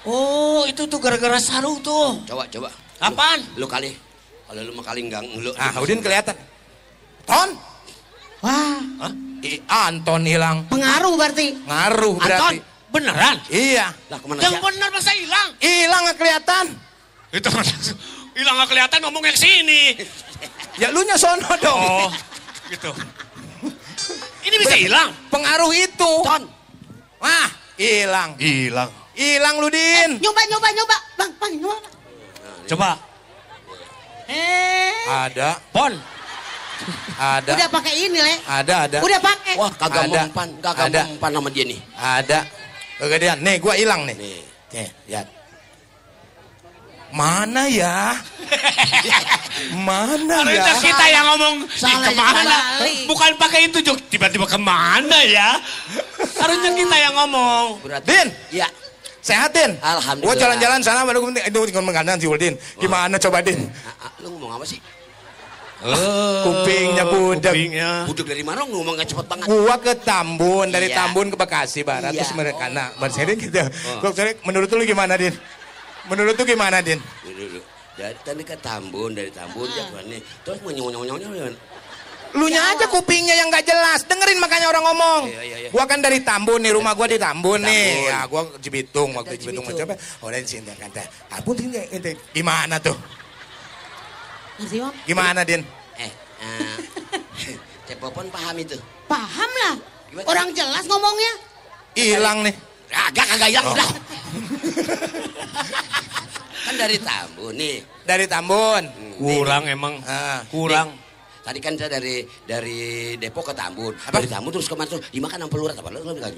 S5: Oh, itu tuh gara-gara sarung tuh.
S4: Coba.
S5: Apaan?
S4: Lu kali. Kalau lu mah kali enggak lu.
S2: Udin kelihatan. Ton?
S3: Wah,
S2: Anton hilang.
S3: pengaruh berarti.
S2: Ngaruh berarti.
S5: Beneran?
S2: Iya.
S4: Lah kemana
S5: Yang
S4: sih?
S5: bener masa hilang?
S2: Hilang nggak kelihatan.
S5: Itu hilang nggak kelihatan ngomongnya ke sini.
S2: Ya lu nya sono dong.
S5: Oh, gitu. Ini bisa hilang?
S2: Pengaruh itu.
S4: Ton.
S2: Wah, hilang.
S5: Hilang.
S2: Hilang lu, Din.
S3: Nyoba. Bang, nyoba.
S5: Coba.
S2: Ada.
S5: Pon.
S2: Ada.
S3: Udah pakai ini, Le.
S2: Ada.
S3: Udah pakai.
S4: Wah, kagak
S2: Ada.
S4: mempan
S2: Ada.
S4: sama dia nih.
S2: Ada. Kegedean. Nih, gua hilang nih.
S4: Nih.
S2: Nih, lihat. Mana ya? Mana ya?
S5: Harusnya kita yang ngomong
S3: Salah
S5: kemana?
S3: kali.
S5: Bukan pakai itu Jok. Tiba-tiba kemana ya? Harusnya kita yang ngomong.
S4: Berarti.
S2: Din,
S4: Iya.
S2: sehat, Din?
S4: Alhamdulillah.
S2: Gua jalan-jalan sana baru itu mengandang si Udin. Gimana coba, Din?
S4: Lu ngomong apa sih?
S2: Kupingnya budak.
S5: Kupingnya.
S4: Budek dari mana lu ngomong gak cepet banget?
S2: Gua ke Tambun, dari
S4: Iya.
S2: Tambun ke Bekasi Barat,
S4: Iya.
S2: terus mereka bersering gitu. Gua cari, menurut lu gimana, Din? Menurut lu gimana, Din?
S4: Dulu. Dari tadi ke Tambun, dari Tambun dia ke mana? Terus mau nyong.
S6: Lunya aja kupingnya yang gak jelas. Dengerin makanya orang ngomong.
S4: Iya.
S6: Gua kan dari Tambun nih, rumah gua di Tambun nih.
S4: Tambun.
S6: Ya, gua Cibitung waktu Cibitung mencoba. Orang sini kata, "Abun sini ente." Gimana tuh?
S3: Ngerti Om?
S6: Gimana, Din?
S4: Cek Popon paham itu.
S3: Paham lah.
S4: Gimana?
S3: Orang jelas ngomongnya.
S6: Hilang nih.
S4: Kagak hilang udah. Kan dari Tambun nih.
S6: Dari Tambun.
S5: Kurang emang. Kurang.
S4: Tadi kan saya dari Depok ke Tambun. Dari Tambun terus kemana tuh? Dimakan sama pelurat apa? Lu enggak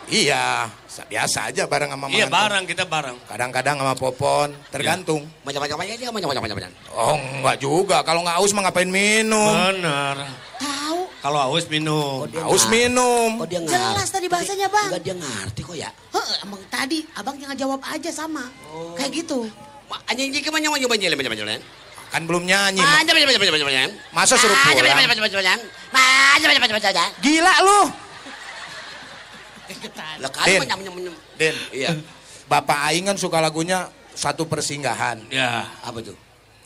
S6: Iya, biasa aja bareng sama
S5: Iya
S6: mantu.
S5: bareng, kita bareng.
S6: Kadang-kadang sama Popon, tergantung.
S4: Macam-macam aja dia macam-macam.
S6: Oh, enggak juga. Kalau nggak haus mah ngapain minum?
S5: Bener.
S3: Tahu.
S5: Kalau haus minum.
S6: Haus minum.
S4: Kok dia
S3: Jelas tadi bahasanya, Bang.
S4: Enggak dia ngerti kok ya.
S3: Emang tadi abang tinggal jawab aja sama. Kayak gitu.
S4: Anjing kemana macam-macam.
S6: Kan belum nyanyi.
S4: Macam-macam.
S6: Masa suruh pulang?
S4: Macam-macam.
S6: Gila lu.
S4: Lah kali
S6: Din.
S4: macam-macam.
S6: Den,
S4: Iya.
S6: Bapak Aing kan suka lagunya Satu Persinggahan.
S5: Ya.
S4: Apa tuh?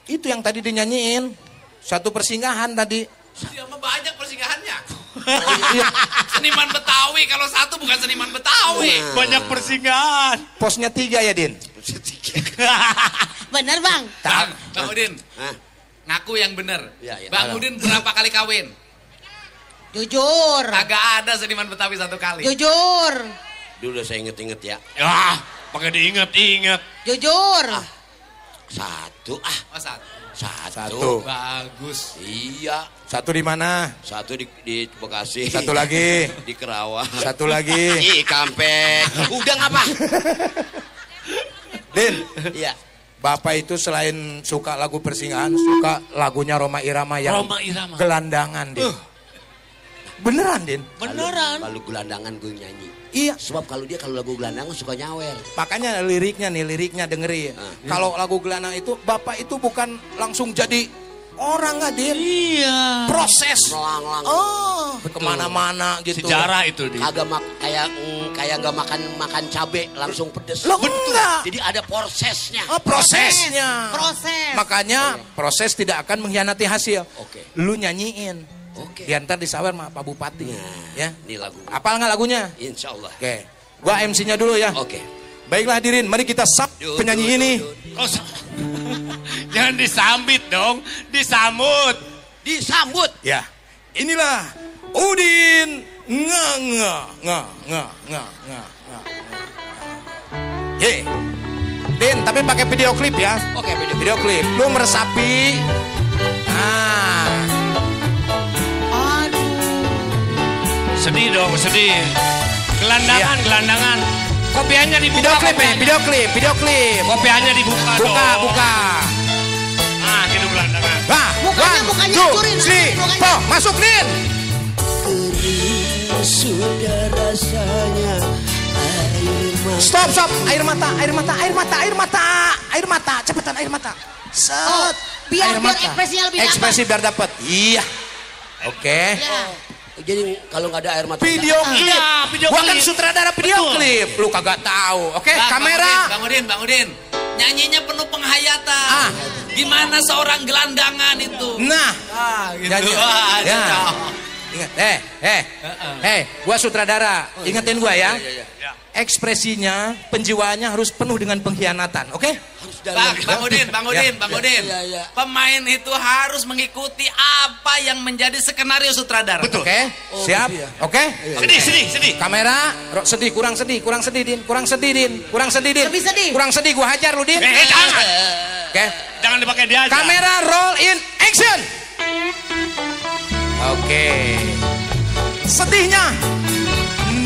S6: Itu yang tadi dinyanyiin. Satu Persinggahan tadi.
S1: Dia mah banyak persinggahannya. Seniman Betawi, kalau satu bukan seniman Betawi.
S5: Banyak persinggahan.
S6: Posnya 3 ya, Din?
S3: Bener Bang.
S1: Bang Udin,
S4: Hah?
S1: ngaku yang bener.
S4: Iya.
S1: Bang Udin berapa kali kawin?
S3: Jujur.
S1: Kagak ada seniman Betawi 1 kali.
S3: Jujur.
S4: Dulu saya inget-inget ya.
S5: Ya, pakai diinget-inget.
S3: Jujur.
S4: Satu.
S1: Oh,
S6: Satu.
S1: Bagus.
S4: Iya.
S6: Satu di mana?
S4: Satu di Bekasi.
S6: Satu lagi.
S4: Di Kerawang.
S6: Satu lagi.
S4: Ih, Kampek. Udah ngapa?
S6: Din,
S4: Iya.
S6: Bapak itu selain suka lagu persinggahan, suka lagunya Rhoma Irama yang
S5: Rhoma Irama.
S6: gelandangan, Din. Beneran, Din?
S3: Beneran.
S4: Kalau gelandangan gue nyanyi.
S6: Iya.
S4: Sebab kalau lagu gelandangan suka nyawer.
S6: Makanya liriknya dengerin. Kalau lagu gelandang itu, Bapak itu bukan langsung jadi orang nggak, Din?
S5: Iya.
S6: Proses.
S4: Melang-lang.
S6: Oh, kemana-mana gitu.
S5: Sejarah itu dia.
S4: Kagak kayak nggak makan cabe langsung pedes.
S6: Loh, enggak.
S4: Jadi ada prosesnya.
S6: Oh, prosesnya.
S3: Proses.
S6: Makanya proses tidak akan mengkhianati hasil.
S4: Oke.
S6: Lu nyanyiin.
S4: Oke.
S6: Diantar disawer sama Pak Bupati. Ya.
S4: Ini lagu.
S6: Apal nggak lagunya?
S4: Insya Allah.
S6: Oke. Gua MC-nya dulu ya.
S4: Oke.
S6: Baiklah hadirin, mari kita sap penyanyi ini.
S5: Oh, jangan disambit dong, disambut.
S4: Disambut.
S6: Ya. Inilah Udin nga. Ye. Din, tapi pakai video klip ya.
S4: Oke,
S6: Video klip. Lu meresapi. Nah.
S5: Sedih dong, sedih. Gelandangan, gelandangan. Kopiannya dibuka.
S6: Video klip.
S5: Kopiannya dibuka dong.
S6: Buka.
S5: Nah, gitu gelandangan.
S6: Wah,
S3: Mukanya hancurin.
S6: Masuk, Din.
S4: Sudah rasanya
S6: Stop. Air mata. Cepetan air mata. Set.
S3: Biar
S6: Air mata.
S3: ekspresinya lebih
S6: Ekspresi biar dapat. Iya. Oke.
S3: Ya.
S4: Jadi kalau nggak ada air mata.
S6: Video klip.
S5: Iya, video
S6: Gua kan
S5: klip.
S6: sutradara video klip. Lu kagak tahu. Oke, kamera.
S1: Bang Udin. Nyanyinya penuh penghayatan. Gimana seorang gelandangan itu?
S6: Nah.
S1: Gitu.
S6: Nyanyi. Ya.
S1: Cocok.
S6: Ingat. Gua sutradara. Ingetin gua ya. Ekspresinya, penjiwaannya harus penuh dengan pengkhianatan. Oke?
S1: Bang Udin.
S4: Ya.
S1: Pemain itu harus mengikuti apa yang menjadi skenario sutradara.
S5: Betul.
S6: Oke? Siap? Oke?
S5: Sedih.
S6: Kamera, sedih, kurang sedih, Din. Kurang sedih,
S3: Lebih sedih.
S6: Kurang sedih, gua hajar lu, Din.
S5: Jangan.
S6: Oke?
S5: Jangan dipakai dia aja.
S6: Kamera roll in action. Oke. Sedihnya.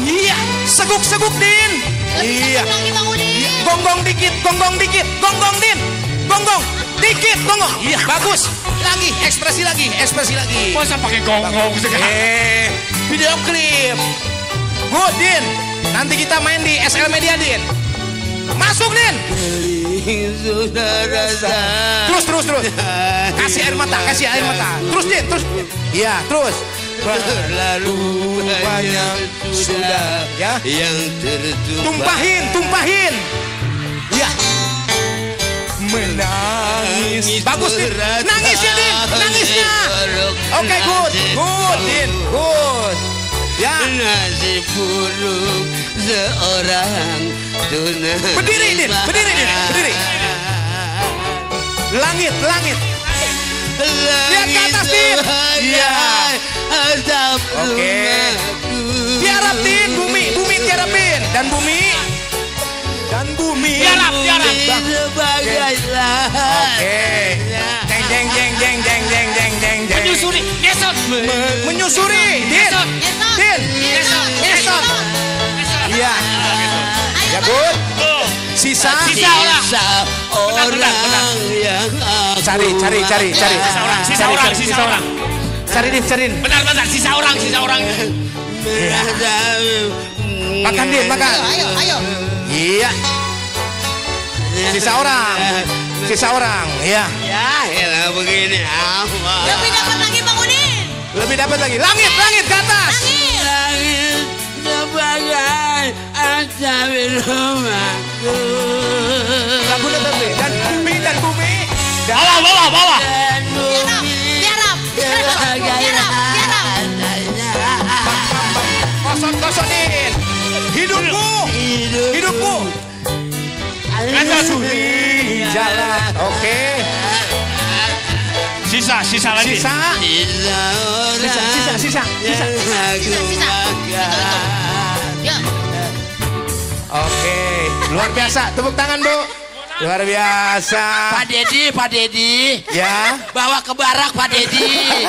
S6: Iya, seguk-seguk, Din. Iya.
S3: Lagi Bang Udin.
S6: Gonggong dikit. Gonggong, Din. Gonggong. Dikit, gonggong. Iya, bagus. Lagi, ekspresi lagi.
S5: Masa pakai gonggong segala.
S6: Video klip. Good, Din. Nanti kita main di SL Media, Din. Masuk, Din. Terus. Kasih air mata. Terus, Din, terus. Iya, terus.
S4: Terlalu
S6: banyak sudah ya
S4: yang tertumpah.
S6: Tumpahin. Ya. menangis. Bagus Din, nangis ya Din, nangisnya. Oke, good, Din, good. Ya.
S4: Nasib buruk seorang tunangan.
S6: Berdiri Din, berdiri. Langit. Lihat ke atas Din. Iya. Oke. Tiarap Din, bumi tiarapin. Dan bumi. Tiarap. Oke. Jeng.
S5: Menyusuri, ngesot.
S6: Menyusuri, Din. Ngesot. Iya. Ya good. Sisa
S4: orang yang
S6: cari.
S5: Sisa orang.
S6: Cari Din.
S5: Bentar, sisa orang.
S6: Makan Din, makan.
S3: Ayo.
S6: Iya. Sisa orang. Iya.
S4: ya elah begini apa
S3: Lebih dapat lagi Bang Udin.
S6: Lebih dapat lagi. Langit ke atas.
S4: langit sebagai atap rumahku
S6: Lagu tadi. Dan bumi.
S5: Bawah.
S4: dan bumi
S3: Tiarap.
S6: Kosong-kosongin. Hidupmu. Menyusuri jalan. Oke.
S5: Sisa lagi.
S6: Sisa.
S3: Ya.
S6: Oke. Luar biasa. Tepuk tangan Bu. Luar biasa.
S4: Pak Dedi
S6: Ya.
S4: bawa ke barak Pak Dedi.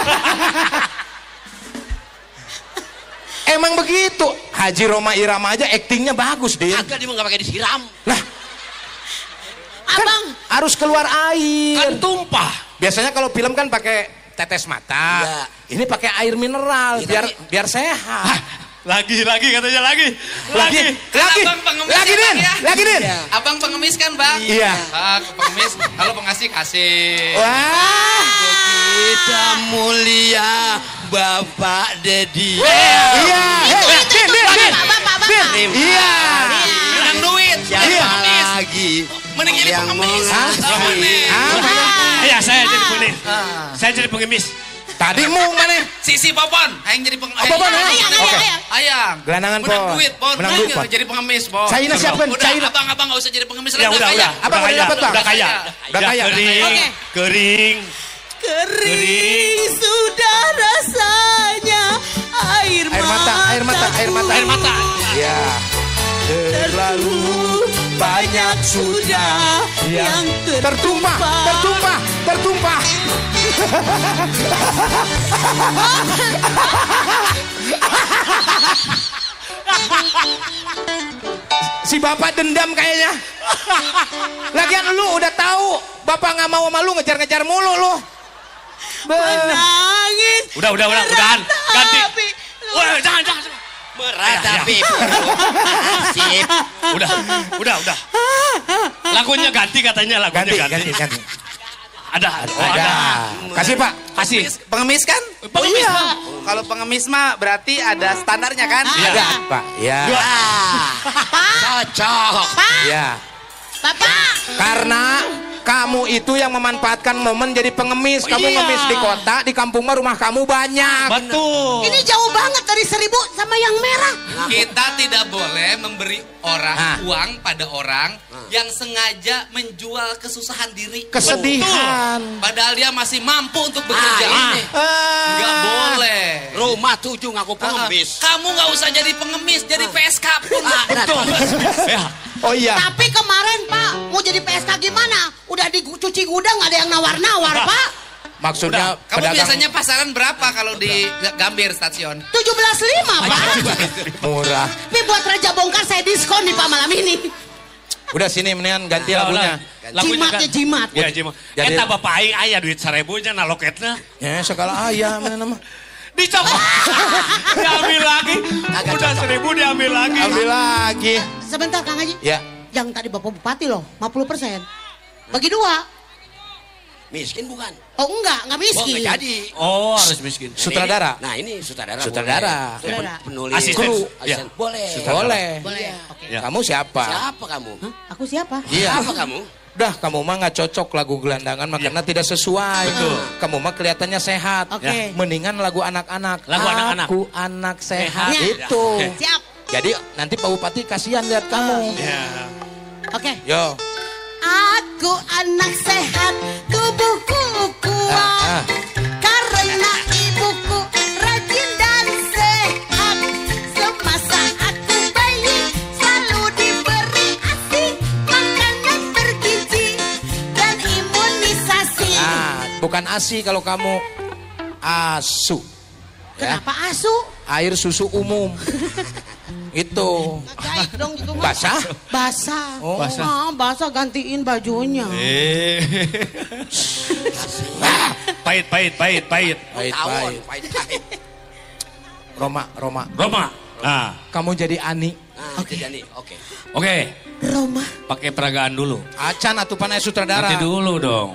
S6: Emang begitu. Haji Roma Irama aja aktingnya bagus, Din.
S4: Agak dia nggak pakai disiram.
S6: Lah,
S3: Abang.
S6: harus keluar air.
S5: Kan tumpah.
S6: Biasanya kalau film kan pakai tetes mata.
S4: Ya.
S6: Ini pakai air mineral
S4: Ya,
S6: biar sehat.
S5: Lagi katanya lagi.
S1: Abang pengemis
S6: Lagi
S1: ya,
S6: Din.
S1: Bang, ya?
S6: Lagi Din.
S1: Abang pengemis kan Bang?
S6: Iya.
S1: Pengemis. Kalau pengasih kasih.
S6: Wah.
S4: Kita mulia Bapak Dedi.
S6: Iya. Din.
S3: Bapak.
S6: Iya.
S1: Bilang duit.
S4: Siapa
S1: Jadi pengemis.
S4: lagi
S1: Mending jadi
S4: yang
S1: pengemis.
S4: mengasihi?
S5: Iya, saya jadi pengemis. Saya jadi pengemis.
S6: Tadi mau mana?
S1: Si Popon. Aing jadi pengemis.
S6: Popon, ya? Oke.
S1: Ayang.
S6: Gelandangan,
S1: Menang
S6: Pon.
S1: duit, Pon.
S6: Menang duit, Pon.
S1: Jadi pengemis, Pon.
S6: Caina siapkan,
S1: Udah,
S6: Caina.
S1: abang nggak usah jadi pengemis.
S5: Ya udah.
S6: Abang udah dapat, Bang.
S5: Udah kaya.
S6: Udah kaya.
S5: Kering.
S3: Kering sudah rasanya air
S6: mata. Ya. Terlalu banyak sudah yang tertumpah. Si bapak dendam kayaknya. Lagian lu udah tahu bapak nggak mau sama lu, ngejar-ngejar mulu lu.
S3: Menangis.
S5: Udahan. Ganti. Wah, jangan.
S4: Meratapi nasib.
S5: Udah. Lagunya ganti katanya,
S6: Ganti.
S5: Ada.
S6: Kasih Pak, kasih.
S1: Pengemis kan?
S5: Pengemis,
S1: iya.
S5: Pak.
S1: Kalau pengemis mah berarti ada standarnya kan?
S6: Ada Pak. Ya.
S4: Cocok.
S6: Ya.
S3: Bapak.
S6: Karena kamu itu yang memanfaatkan momen jadi pengemis. Kamu
S5: Iya.
S6: ngemis di kota, di kampung mah rumah kamu banyak.
S5: Betul.
S3: Ini jauh banget dari 1000 sama yang merah.
S1: Kita tidak boleh memberi orang uang pada orang yang sengaja menjual kesusahan diri.
S6: Kesedihan.
S1: Padahal dia masih mampu untuk bekerja.
S4: ini.
S1: Nggak boleh.
S4: Rumah 7 ngaku pengemis.
S1: Kamu nggak usah jadi pengemis, jadi PSK pun.
S5: Betul. Ya.
S6: Oh iya.
S3: Tapi kemarin Pak mau jadi PSK gimana? Udah dicuci gudang nggak ada yang nawar-nawar Pak.
S6: Maksudnya
S1: Kamu biasanya pasaran berapa kalau di Gambir stasiun?
S3: 17,5 Pak.
S6: murah.
S3: Tapi buat Raja Bongkar saya diskon nih Pak malam ini.
S6: Udah sini mendingan ganti lagunya.
S3: Jimat.
S5: Ya, jimat.
S6: Jadi-
S5: Eta bapak aing aya duit 1000 nya na loketna.
S6: Ya segala ayam mana nama.
S5: Dicopot. Diambil lagi. Udah 1000 diambil lagi.
S6: Ambil lagi.
S3: Sebentar Kang Haji.
S6: Ya.
S3: Yang tadi Bapak Bupati loh 50%. Bagi 2.
S4: Miskin bukan?
S3: Oh enggak
S4: Oh,
S3: miskin.
S4: nggak jadi.
S5: Oh, harus miskin.
S6: Sutradara.
S4: Nah, ini sutradara.
S6: Sutradara.
S4: boleh.
S3: Sutradara.
S4: Penulis.
S5: Asisten.
S4: Kru.
S5: Ya.
S4: Boleh.
S6: Boleh.
S3: Boleh. Oke.
S5: Ya.
S6: Kamu siapa?
S4: Siapa kamu?
S3: Hah? Aku siapa?
S6: Iya.
S4: Siapa kamu?
S6: Dah kamu mah nggak cocok lagu gelandangan karena tidak sesuai.
S5: Betul.
S6: Kamu mah kelihatannya sehat.
S3: Oke.
S6: Mendingan lagu anak-anak.
S5: Lagu anak-anak.
S6: Aku anak sehat.
S3: Ya.
S6: Itu.
S3: Siap.
S6: Jadi nanti Pak Bupati kasihan lihat kamu.
S5: Ya.
S3: Oke.
S6: Yo.
S3: Aku anak sehat, tubuhku kuat. Karena ibuku rajin dan sehat. Semasa aku bayi selalu diberi ASI, makanan bergizi dan imunisasi.
S6: Bukan ASI kalau kamu ASU. Ya.
S3: Kenapa asu?
S6: Air susu umum. Itu.
S3: Gaib dong itu mah.
S6: Basah?
S3: Basah.
S6: Oh.
S3: Basah gantiin bajunya.
S5: Pahit.
S6: Pahit. Roma.
S5: Roma. Nah,
S6: Kamu jadi Ani.
S4: Oke. Jadi, oke.
S5: oke.
S3: Roma.
S5: Pakai peragaan dulu.
S6: Acan atuh panai sutradara.
S5: Nanti dulu dong.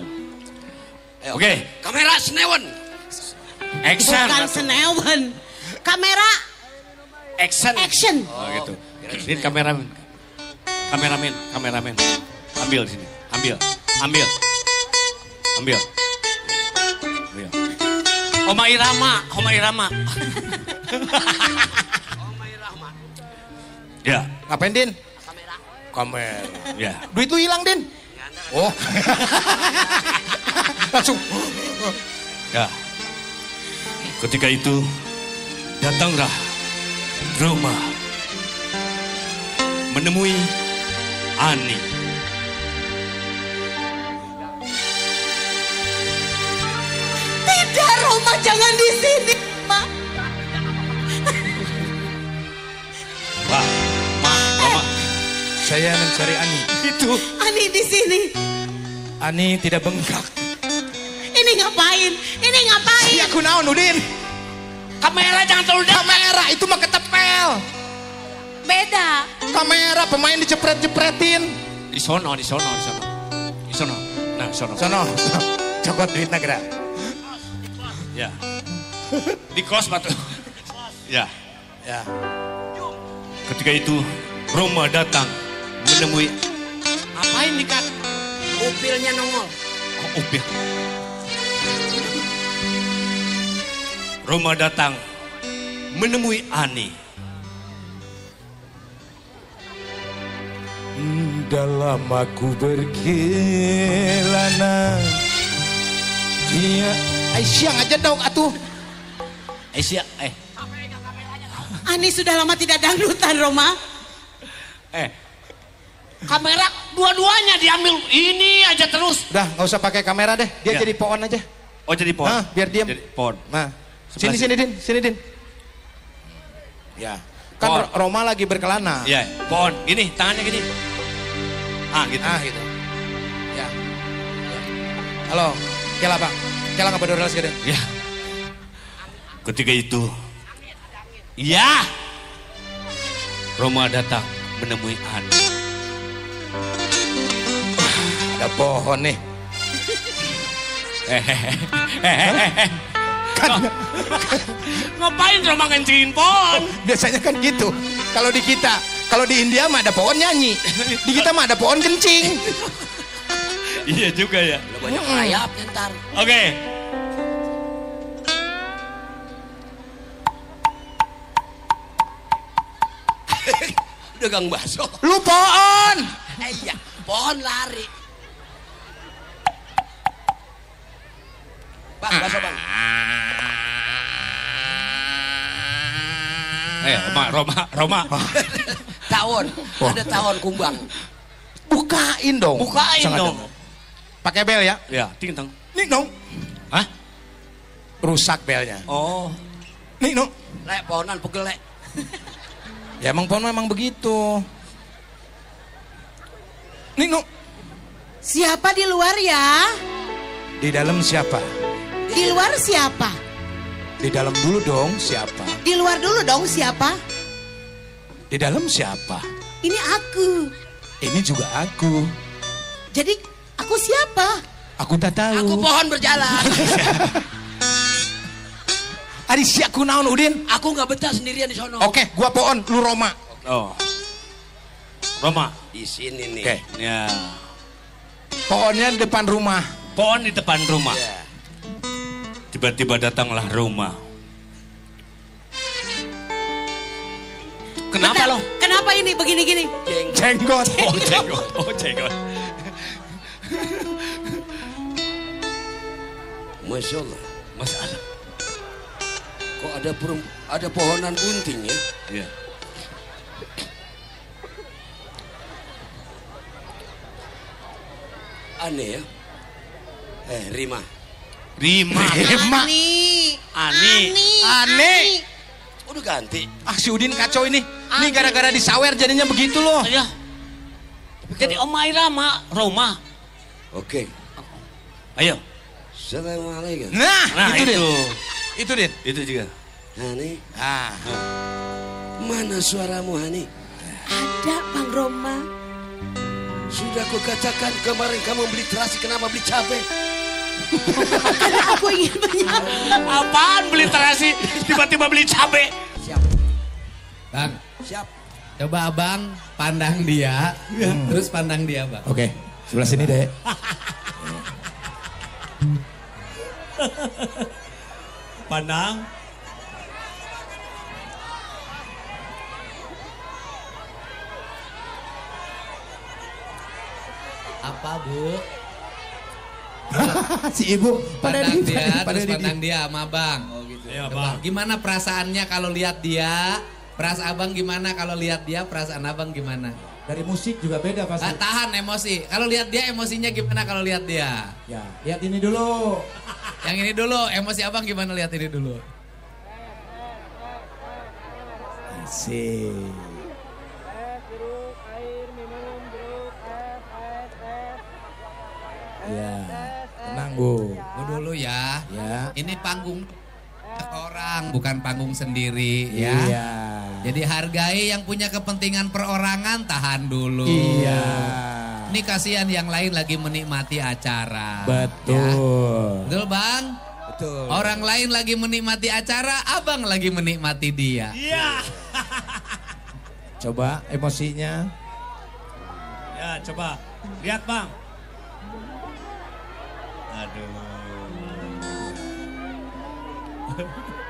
S4: Ayo.
S5: Oke.
S4: Kamera Senewen.
S5: Action.
S3: Bukan senewan. Kamera
S5: Action.
S3: action.
S5: Oh gitu. Ini kameramen. Ambil sini. Ambil. Oma Irama. Ya,
S6: Ngapain Din? Kamera.
S5: ya.
S6: Duit lu hilang Din. Oh. Langsung.
S5: Ya. Ketika itu datanglah Roma menemui Ani.
S3: Tidak, Roma jangan di sini, Pak.
S5: Roma.
S6: Saya mencari Ani.
S5: Itu.
S3: Ani di sini.
S6: Ani tidak bengkak.
S3: Ini ngapain?
S6: Ya kunaon Udin?
S5: Kamera jangan terlalu dekat.
S6: Kamera itu mah ketepel.
S3: Beda.
S6: Kamera pemain dicepret-jepretin.
S5: Di sono. Nah, sono.
S6: Sono. Cokot duitnya gerak.
S5: Ya. Di kos batu. Ya.
S6: Ya.
S5: Ketika itu Roma datang menemui. Apain dikat?
S4: Upilnya nongol.
S5: Upil. Roma datang menemui Ani.
S6: Dalam aku berkelana. Dia Aisyah aja dong atuh.
S5: Aisyah,
S3: Ani sudah lama tidak dangdutan, Roma.
S5: kamera dua-duanya diambil. Ini aja terus.
S6: Udah nggak usah pakai kamera deh. Dia
S5: Ya.
S6: jadi pohon aja.
S5: Oh jadi pohon.
S6: Biar diam.
S5: Jadi pohon.
S6: Nah,
S5: Sebelah
S6: sini Din. Ya. Kan
S5: Pohon.
S6: Roma lagi berkelana.
S5: Ya, pohon. Gini, tangannya gini. Gitu.
S6: Gitu. Ya. Halo, Kela Bang. Kela nggak berdua segede.
S5: Ya. Ketika itu, ya, Roma datang menemui Ani.
S6: Ada pohon nih. Kan
S5: Ngapain Roma ngencingin pohon?
S6: biasanya kan gitu. Kalau di kita, kalau di India mah ada pohon nyanyi. Di kita mah ada pohon kencing.
S5: Iya juga ya.
S4: Banyak rayap ntar.
S5: Oke.
S4: Dagang bakso.
S6: Lu pohon.
S4: Iya, pohon lari. Bang, bakso bang.
S5: Roma.
S4: Tawon, ada tawon kumbang.
S6: Bukain dong.
S5: Bukain
S6: Sangat
S5: dong.
S6: Pakai bel ya.
S5: Ya, ting tang.
S6: Nih dong.
S5: Hah?
S6: Rusak belnya.
S5: Oh.
S6: Nih dong.
S4: Lek pohonan pegel lek.
S6: Ya emang pohon memang begitu. Nih dong.
S3: Siapa di luar ya?
S6: Di dalam siapa?
S3: Di luar siapa?
S6: Di dalam dulu dong siapa?
S3: Di luar dulu dong siapa?
S6: Di dalam siapa?
S3: Ini aku.
S6: Ini juga aku.
S3: Jadi aku siapa?
S6: Aku tak tahu.
S4: Aku pohon berjalan.
S6: Ari si aku naon Udin?
S4: Aku nggak betah sendirian di sono.
S6: Oke, gua pohon, lu Roma.
S5: Oh. Roma.
S4: Di sini nih.
S6: Oke.
S5: Ya.
S6: Pohonnya di depan rumah.
S5: Pohon di depan rumah. Tiba-tiba datanglah Roma. Kenapa lo?
S3: Kenapa ini begini-gini?
S6: Jenggot.
S5: Oh jenggot, oh jenggot.
S4: Masya Allah.
S5: Masalah.
S4: Kok ada pohonan bunting ya?
S5: Iya.
S4: Aneh ya. Rima.
S5: Ani.
S4: Udah ganti.
S6: Ah si Udin kacau ini. Ini gara-gara disawer jadinya begitu loh.
S5: Ya. Jadi Om Aira sama Roma.
S4: Oke.
S5: Ayo.
S4: Assalamualaikum.
S6: Nah, itu. Din. Itu Din.
S5: Itu juga.
S4: Hani.
S3: Mana
S4: suaramu Hani?
S3: Ada Bang Roma.
S4: Sudah kau katakan kemarin kamu beli terasi, kenapa beli cabai?
S3: Karena aku ingin menyapa.
S5: Apaan beli terasi? Tiba-tiba beli cabai.
S4: Siap.
S1: Bang,
S4: Siap.
S1: coba abang pandang dia, terus pandang dia bang.
S6: Oke, sebelah sini deh.
S5: Pandang.
S1: Apa bu?
S6: Si ibu
S1: Pandang dia, terus pandang dia sama abang. Oh gitu.
S5: Iya,
S1: Coba,
S5: Bang.
S1: gimana perasaannya kalau lihat dia? Perasaan abang gimana kalau lihat dia? Perasaan abang gimana?
S7: Dari musik juga beda pasti.
S1: Tahan emosi. Kalau lihat dia emosinya gimana kalau lihat dia?
S7: Ya, lihat ini dulu.
S1: Yang ini dulu, emosi abang gimana lihat ini dulu?
S7: Asik. Ya, tenang Bu.
S1: Dulu ya.
S7: Ya.
S1: Ini panggung orang, bukan panggung sendiri ya.
S7: Iya.
S1: Jadi hargai yang punya kepentingan perorangan, tahan dulu.
S7: Iya.
S1: Ini kasihan yang lain lagi menikmati acara.
S7: Betul.
S1: Ya. Betul Bang?
S4: Betul.
S1: Orang lain lagi menikmati acara, abang lagi menikmati dia.
S5: Iya.
S7: Coba emosinya.
S5: Ya coba. Lihat Bang. Aduh.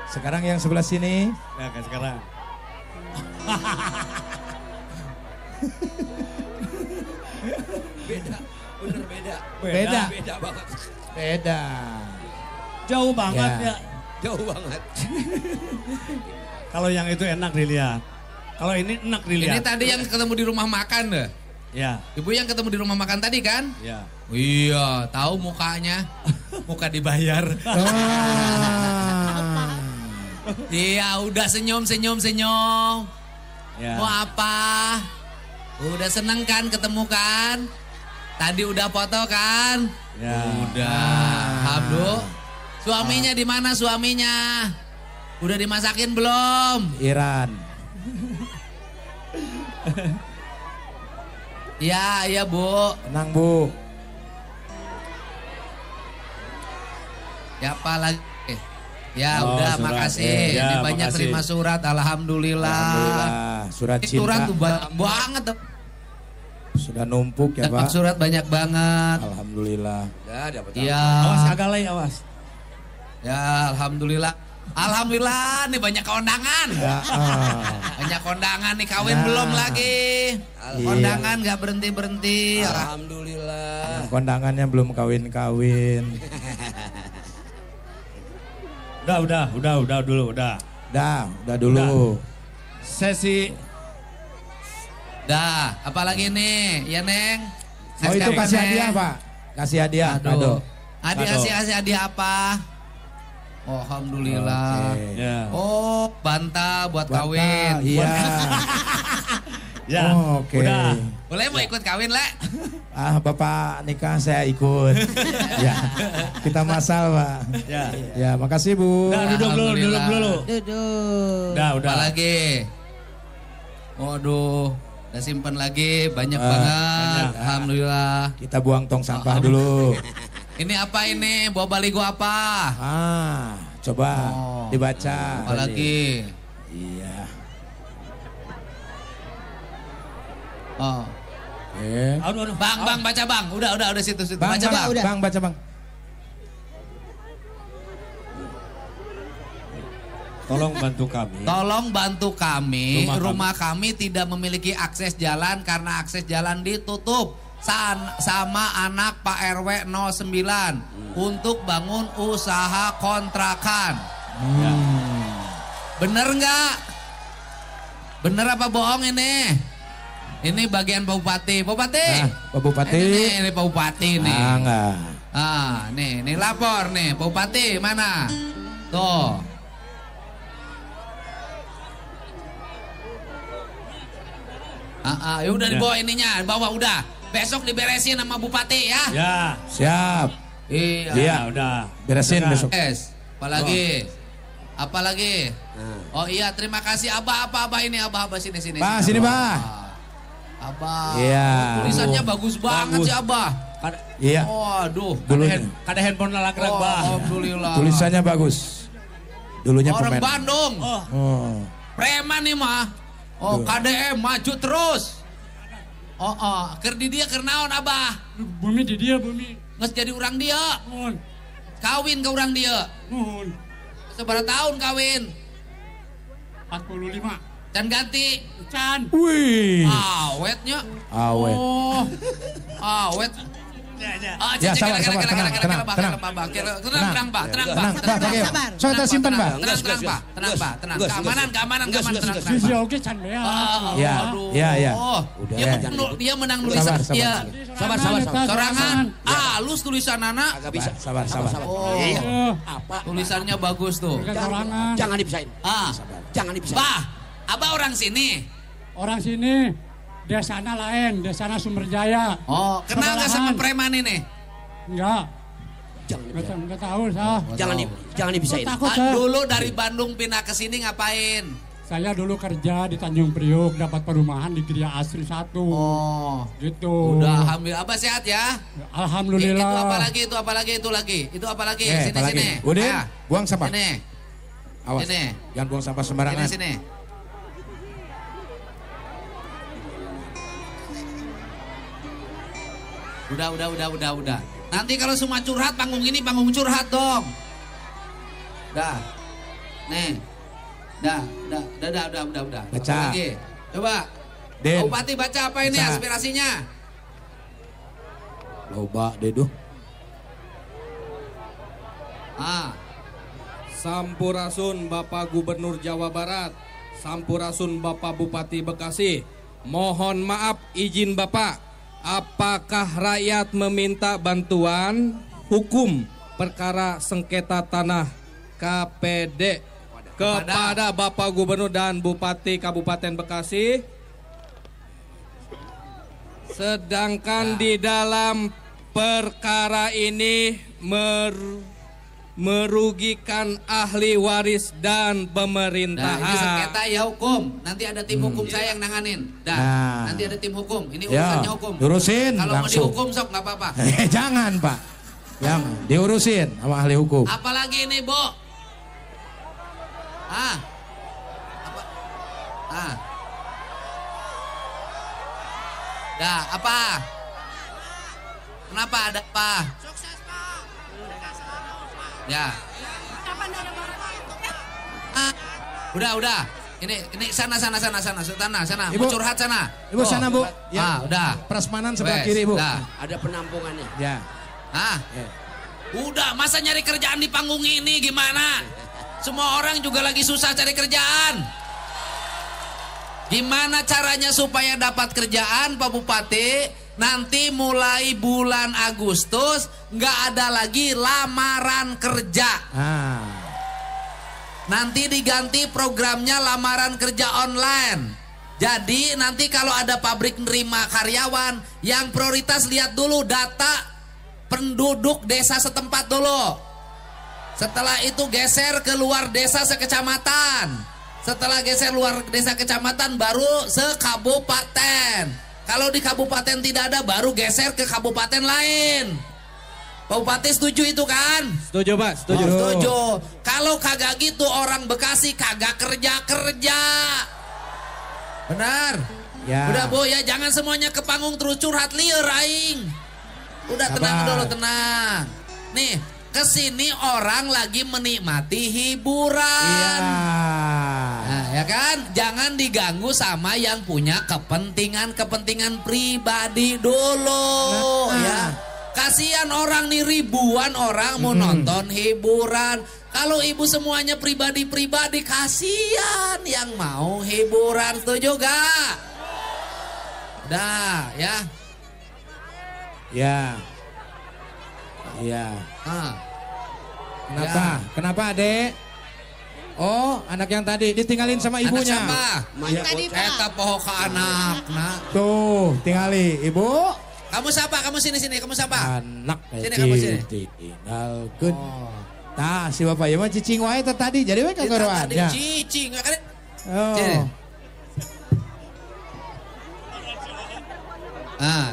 S7: Sekarang yang sebelah sini.
S5: Ya kan sekarang.
S4: Beda. Bener beda.
S7: Beda.
S4: Beda banget.
S7: Beda.
S5: Jauh banget
S7: Ya.
S5: ya.
S4: Jauh banget.
S5: Kalau yang itu enak dilihat. Kalau ini enak
S1: Ini
S5: dilihat.
S1: tadi yang ketemu di rumah makan deh.
S5: Ya.
S1: Ibu yang ketemu di rumah makan tadi kan?
S5: Ya.
S1: Iya, tahu mukanya. Muka dibayar. Iya, udah senyum.
S5: Ya.
S1: Mau apa? Udah seneng kan ketemu kan? Tadi udah foto kan?
S5: Ya.
S1: Udah. Hamdu. Suaminya di mana suaminya? Udah dimasakin belum?
S7: Iran.
S1: Iya Bu.
S7: Tenang Bu.
S1: Ya apa lagi? Ya
S5: Oh,
S1: udah
S5: surat.
S1: makasih.
S5: Ya,
S1: Ini banyak
S5: makasih.
S1: terima surat. Alhamdulillah.
S7: Alhamdulillah. Surat
S1: Ini surat
S7: cinta
S1: tuh banyak banget.
S7: sudah numpuk ya
S1: Dapat
S7: Pak.
S1: surat banyak banget.
S7: Alhamdulillah.
S4: Ya dapat.
S1: Iya.
S5: Awas kagak lay awas.
S1: Ya alhamdulillah. Alhamdulillah nih banyak kondangan.
S7: Ya,
S1: Banyak kondangan nih kawin
S7: Ya.
S1: belum lagi.
S7: Iya.
S1: Kondangan nggak berhenti.
S4: Alhamdulillah.
S7: kondangannya belum kawin-kawin.
S5: Udah dulu.
S7: Udah dulu.
S5: Sesi
S1: Dah, apalagi nih? Ya Neng.
S7: Oh itu
S1: Neng.
S7: kasih hadiah Pak. Kasih hadiah.
S1: Aduh.
S7: Kado.
S1: Kasih hadiah apa? Oh, alhamdulillah.
S7: Oke.
S5: ya.
S1: Oh, bantal buat
S7: Bantal,
S1: kawin.
S7: Iya.
S5: Ya.
S7: Oh, oke.
S5: Udah.
S1: Boleh mau ikut kawin, Le?
S7: Bapak nikah saya ikut. Ya. Kita masal Pak.
S5: Ya.
S7: Ya makasih Bu.
S5: Udah duduk dulu.
S3: Duduk.
S5: Udah.
S1: Apa lagi? Waduh, udah simpen lagi banyak banget. Alhamdulillah.
S7: Kita buang tong sampah dulu.
S1: Ini apa ini? Bawa baligo apa?
S7: Coba
S1: Oh.
S7: dibaca.
S1: Apa lagi?
S7: Iya.
S1: Oh. Bang, baca bang. Udah situ.
S7: Bang,
S1: Baca bang.
S7: Bang, baca bang.
S5: Tolong bantu kami.
S1: Tolong bantu kami.
S5: Rumah
S1: Rumah kami tidak memiliki akses jalan karena akses jalan ditutup sama anak Pak RW 09 untuk bangun usaha kontrakan. Bener nggak? Bener apa bohong ini? Ini bagian Pak Bupati. Pak Bupati.
S7: Pak Bupati.
S1: Ini Pak Bupati nih.
S7: Enggak.
S1: Nih lapor nih. Pak Bupati mana? Tuh. Ya udah dibawa ininya, bawa udah. Besok diberesin sama Bupati ya.
S5: Ya.
S7: Siap.
S1: Iya.
S5: Udah.
S7: Beresin besok.
S1: Apalagi? Apalagi? Oh iya, terima kasih Abah. Abah ini Abah sini.
S7: Pak, sini, Pak.
S1: Abah.
S7: Iya.
S1: Tulisannya bagus banget sih Abah.
S7: Iya.
S1: Waduh.
S5: Kada handphone lalak-lalak, Bah.
S1: Alhamdulillah.
S7: Tulisannya bagus. Dulunya
S1: Orang
S7: pemain.
S1: Bandung.
S7: Oh.
S1: Preman nih mah. KDM maju terus. Ker di dia kernaon Abah.
S8: Bumi di dia bumi.
S1: Nges jadi orang dia.
S8: Nuhun.
S1: Kawin ke orang dia.
S8: Nuhun.
S1: Seberapa tahun kawin?
S8: 45.
S1: Can ganti.
S8: Can.
S7: Wih.
S1: Awetnya.
S7: Awet.
S1: Awet.
S7: Ya, sabar, tenang, Pak. So kita simpan, Pak.
S1: Tenang. Keamanan.
S8: Sisi oke can bea.
S7: Ya.
S1: Dia menang tulisan.
S4: Sabar.
S1: Sorangan. Halus tulisan anak.
S4: Agak bisa.
S7: Sabar.
S4: Apa?
S1: Tulisannya bagus tuh.
S4: Jangan dipisahin. Jangan dipisahin.
S1: Bah, Abah orang sini.
S8: Orang sini. Desana lain, desana Sumberjaya.
S1: Kenal nggak sama preman ini?
S8: Enggak. Enggak tahu saya.
S4: Jangan dipisahin.
S8: Takut saya.
S1: Dulu dari Bandung pindah ke sini ngapain?
S8: Saya dulu kerja di Tanjung Priok, dapat perumahan di Gria Asri 1. Gitu.
S1: Udah alhamdulillah. Abah sehat ya?
S8: Alhamdulillah.
S1: Itu apa lagi? Sini.
S7: Udah, buang sampah.
S1: Sini.
S7: Awas.
S1: Sini.
S7: Jangan buang sampah sembarangan.
S1: Sini. Udah. Nanti kalau semua curhat panggung ini panggung curhat dong. Dah. Nih. Dah.
S7: Baca.
S1: Lagi. Coba.
S7: Den.
S1: Bupati baca apa ini
S7: Baca.
S1: aspirasinya?
S7: Loba deduh.
S9: Sampurasun Bapak Gubernur Jawa Barat, Sampurasun Bapak Bupati Bekasi. Mohon maaf izin Bapak. Apakah rakyat meminta bantuan hukum perkara sengketa tanah KPD kepada Bapak Gubernur dan Bupati Kabupaten Bekasi? Sedangkan di dalam perkara ini merugikan ahli waris dan pemerintahan.
S1: Nah, ini sengketa ya hukum. Nanti ada tim hukum saya yang nanganin. Nanti ada tim hukum. Ini urusannya hukum.
S7: Urusin
S1: kalau
S7: langsung.
S1: mau dihukum sok nggak apa-apa.
S7: Jangan, Pak. Jangan. Diurusin sama ahli hukum.
S1: Apalagi ini, Bo? Apa? Kenapa ada apa? Sukses, Pak. Ya. Udah. Ini sana.
S7: Ibu,
S1: Mau curhat sana.
S7: Ibu sana, Bu.
S1: Udah.
S7: Prasmanan sebelah kiri, Bu.
S4: Ada penampungannya.
S7: Ya.
S1: Udah, masa nyari kerjaan di panggung ini gimana? Semua orang juga lagi susah cari kerjaan. Gimana caranya supaya dapat kerjaan, Pak Bupati? Nanti mulai bulan Agustus nggak ada lagi lamaran kerja. Nanti diganti programnya lamaran kerja online. Jadi nanti kalau ada pabrik nerima karyawan, yang prioritas lihat dulu data penduduk desa setempat dulu. Setelah itu geser ke luar desa sekecamatan. Setelah geser luar desa kecamatan baru sekabupaten. Kalau di kabupaten tidak ada baru geser ke kabupaten lain. Pak Bupati setuju itu kan?
S9: Setuju, Pak.
S1: Setuju. Kalau kagak gitu orang Bekasi kagak kerja. Benar.
S7: Ya.
S2: Udah Bu ya, jangan semuanya ke panggung terus curhat lieur aing. Udah tenang dulu, tenang. Nih, kesini orang lagi menikmati hiburan. Nah, ya kan? Jangan diganggu sama yang punya kepentingan pribadi dulu, ya. Kasihan orang nih, ribuan orang mau nonton hiburan. Kalau ibu semuanya pribadi-pribadi, kasihan yang mau hiburan. Setuju gak? Dah, ya.
S7: Ya. Iya. Kenapa?
S2: Ya.
S7: Kenapa, Adek? Oh, anak yang tadi ditinggalin sama ibunya.
S2: Anak siapa?
S3: Tadi, Pak.
S2: Eta poho ke anak. Nah.
S7: Tuh, tinggali. Ibu.
S2: Kamu siapa? Kamu sini. Kamu siapa?
S7: Anak
S2: Sini, kamu sini.
S7: ditinggalkeun. Nah, si bapak ya mah cicing wae tadi. Jadi we kagoroan.
S2: Tadi cicing.
S7: Oh.
S2: Sini.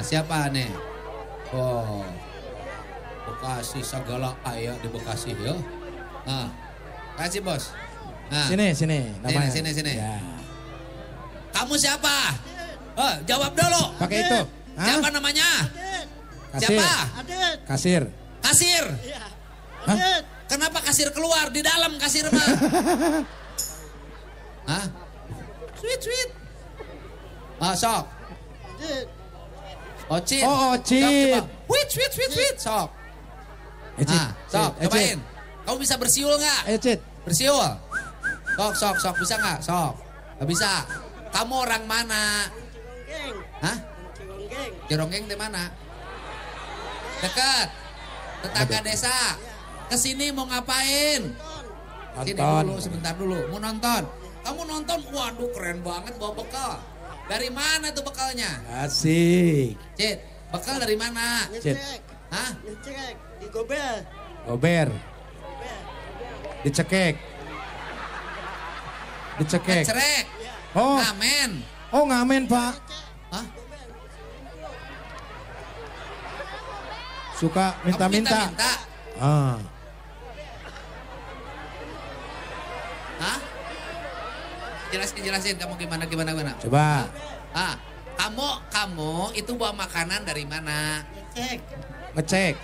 S2: Siapa nih? Oh. Bekasi segala ayah di Bekasi ya. Kasih bos.
S7: Sini. Namanya.
S2: Sini.
S7: Ya.
S2: Kamu siapa? Jawab dulu.
S7: Pakai itu. Hah?
S2: Siapa namanya?
S7: Kasir.
S2: Siapa?
S7: Kasir.
S2: Kasir.
S7: Hah?
S2: Kenapa kasir keluar di dalam kasir mah? Hah? Sweet. Sok. Ocit.
S7: Oh, Ocit.
S2: Sweet. Sok. Sok,
S7: Ecit.
S2: cobain. Kamu bisa bersiul nggak?
S7: Ecit.
S2: Bersiul. Sok, bisa nggak? Sok. Nggak bisa. Kamu orang mana? Hah? Cironggeng di mana? Dekat. Tetangga desa. Kesini mau ngapain? Sini dulu, sebentar dulu. Mau nonton. Kamu nonton? Waduh, keren banget bawa bekal. Dari mana tuh bekalnya?
S7: Asik.
S2: Cid, bekal dari mana?
S7: Cid.
S2: Hah?
S3: Ngecek di Gobel.
S7: Gober. Dicekek.
S2: Ngecrek.
S7: Oh.
S2: Ngamen.
S7: Oh, ngamen, Pak.
S2: Hah?
S7: Suka
S2: Kamu
S7: minta-minta. Ah.
S2: Hah? Jelasin kamu gimana.
S7: Coba.
S2: Kamu itu bawa makanan dari mana?
S7: Ngecek.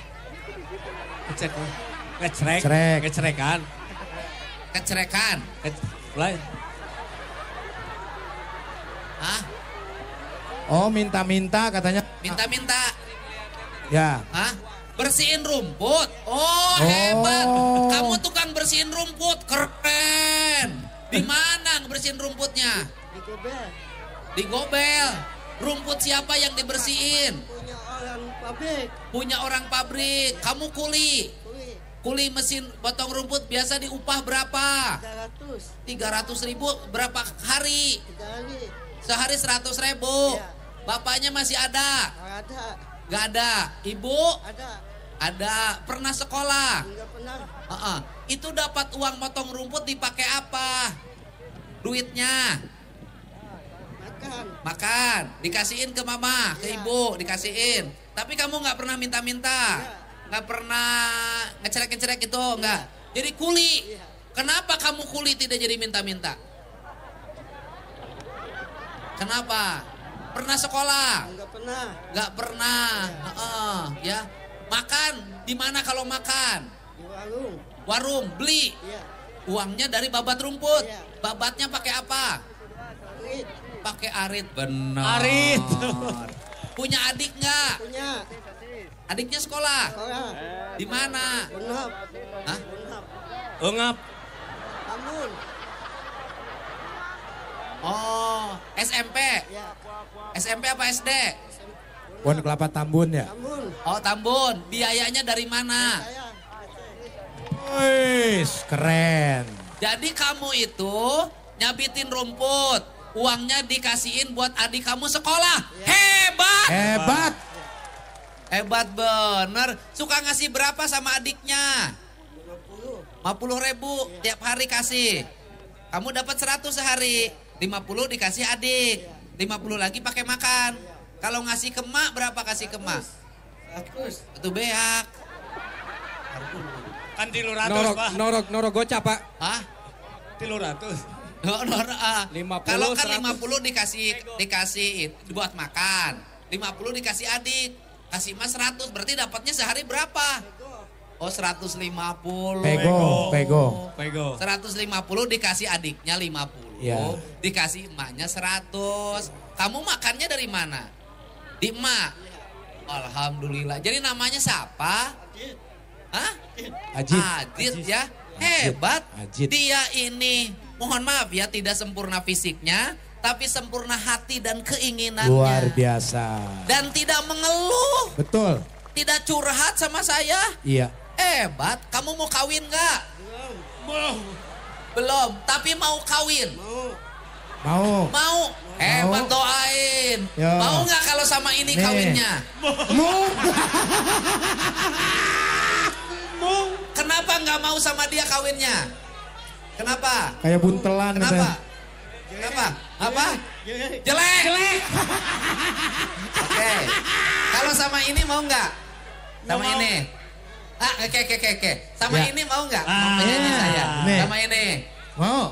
S5: Ngecerekan.
S2: Kecerekan. Hah?
S7: Oh, minta-minta katanya.
S2: Minta-minta.
S7: Ya.
S2: Hah? Bersihin rumput. Oh, hebat. Kamu tukang bersihin rumput. Keren. Di mana ngebersihin rumputnya?
S3: Di Gobel.
S2: Di Gobel. Rumput siapa yang dibersihin? Punya orang pabrik. Kamu kuli. Kuli mesin potong rumput biasa diupah berapa? 300.000 berapa hari? Sehari 100.000. Bapaknya masih ada? Gak ada. Ibu? Ada. Pernah sekolah?
S3: Enggak pernah.
S2: Itu dapat uang motong rumput dipakai apa? Duitnya? Makan. Dikasihin ke mama, ke ibu, dikasihin. Tapi kamu nggak pernah minta-minta, nggak pernah ngecerek-ngecerek itu, nggak. Jadi kuli. Kenapa kamu kuli tidak jadi minta-minta? Kenapa? Pernah sekolah? Nggak pernah. Ya. Makan di mana kalau makan?
S3: Di warung.
S2: Warung, beli. Uangnya dari babat rumput. Babatnya pakai apa? Pakai arit. Benar.
S5: Arit.
S2: Punya adik nggak?
S3: Punya.
S2: Adiknya sekolah. Di mana?
S3: Unhap.
S2: Hah?
S5: Ungap.
S3: Tambun.
S2: Oh, SMP. SMP apa SD?
S7: Pohon kelapa Tambun ya.
S2: Oh, Tambun. Biayanya dari mana?
S7: Wih, keren.
S2: Jadi kamu itu nyabitin rumput, uangnya dikasihin buat adik kamu sekolah. Hebat. Hebat bener. Suka ngasih berapa sama adiknya? 50.000 tiap hari kasih. Kamu dapat 100 sehari. 50 dikasih adik. 50 lagi pakai makan. Kalau ngasih ke mak berapa kasih ke mak? 100. Itu beak.
S5: Kan 300 Pak.
S9: Norok gocap Pak.
S2: Hah?
S5: 300.
S1: Honor,
S9: 50,
S1: kalau kan
S9: 100.
S1: 50 dikasih buat makan, 50 dikasih adik, kasih mas 100, berarti dapatnya sehari berapa? Oh 150.
S7: Pego.
S1: 150 dikasih adiknya 50,
S7: Ya.
S1: dikasih emaknya 100. Kamu makannya dari mana? Di emak. Alhamdulillah. Jadi namanya siapa? Hah? Adit ya. Hebat.
S7: Ajit.
S1: Dia ini, mohon maaf ya, tidak sempurna fisiknya, tapi sempurna hati dan keinginannya.
S7: Luar biasa.
S1: Dan tidak mengeluh,
S7: Betul.
S1: tidak curhat sama saya.
S7: Iya.
S1: Hebat. Kamu mau kawin nggak? Belum. Tapi mau kawin.
S7: Mau.
S1: Mau. Hebat, doain.
S7: Ya.
S1: Mau nggak kalau sama ini
S7: Nih.
S1: kawinnya?
S7: Mau.
S1: Kenapa nggak mau sama dia kawinnya? Kenapa?
S7: Kayak buntelan
S1: Kenapa?
S7: katanya.
S1: Kenapa? Apa? Jelek. Oke. Kalau sama ini mau nggak? Sama ini. Oke. Sama
S7: Ya.
S1: ini mau nggak? Mau penyanyi saya.
S7: Nih.
S1: Sama ini.
S7: Mau.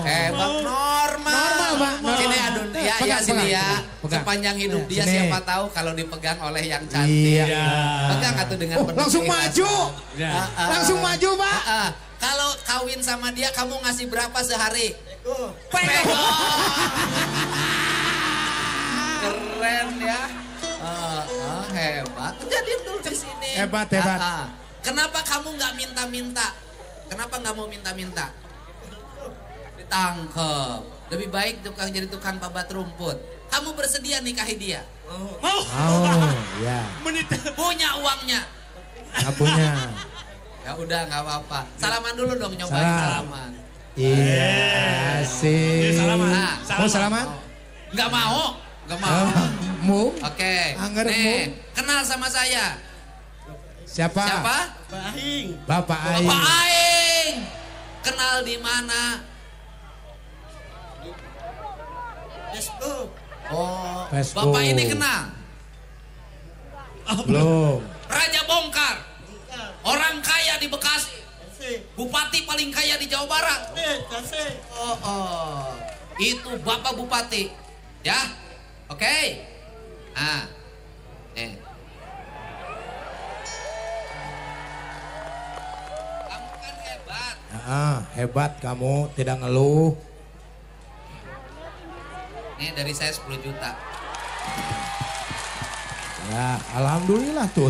S1: Hebat, normal,
S7: Pak.
S1: Sini adun ya sini ya.
S7: Pegang.
S1: Sepanjang hidup dia
S7: Sini.
S1: siapa tahu kalau dipegang oleh yang cantik.
S7: Iya.
S1: Pegang atau dengan penuh
S7: Langsung
S1: keikhlasan.
S7: maju. Langsung maju, Pak.
S1: Kalau kawin sama dia kamu ngasih berapa sehari? Pego. Keren ya. Hebat. Jadi dulu di sini.
S7: Hebat.
S1: Kenapa kamu nggak minta-minta? Kenapa nggak mau minta-minta? Ditangkep. Lebih baik jadi tukang babat rumput. Kamu bersedia nikahi dia?
S7: Oh, ya.
S1: Punya uangnya?
S7: Nggak punya.
S1: Ya udah nggak apa-apa. Salaman dulu dong, nyobain
S7: Salam.
S1: salaman.
S7: Iya, asik.
S1: Nah,
S7: Mau salaman?
S1: nggak mau.
S7: Mau?
S1: Oke.
S7: Angger
S1: Nih, kenal sama saya.
S7: Siapa?
S1: Siapa?
S7: Bapak Aing.
S1: Bapak Aing. Kenal di mana? Facebook. Oh,
S7: Facebook.
S1: Bapak ini kenal?
S7: Belum.
S1: Raja Bongkar. Orang kaya di Bekasi. Bupati paling kaya di Jawa Barat. Oh. Itu Bapak Bupati. Ya? Oke. Nih. Kamu kan hebat.
S7: Hebat kamu, tidak ngeluh.
S1: Ini dari saya 10 juta.
S7: Ya, alhamdulillah tuh.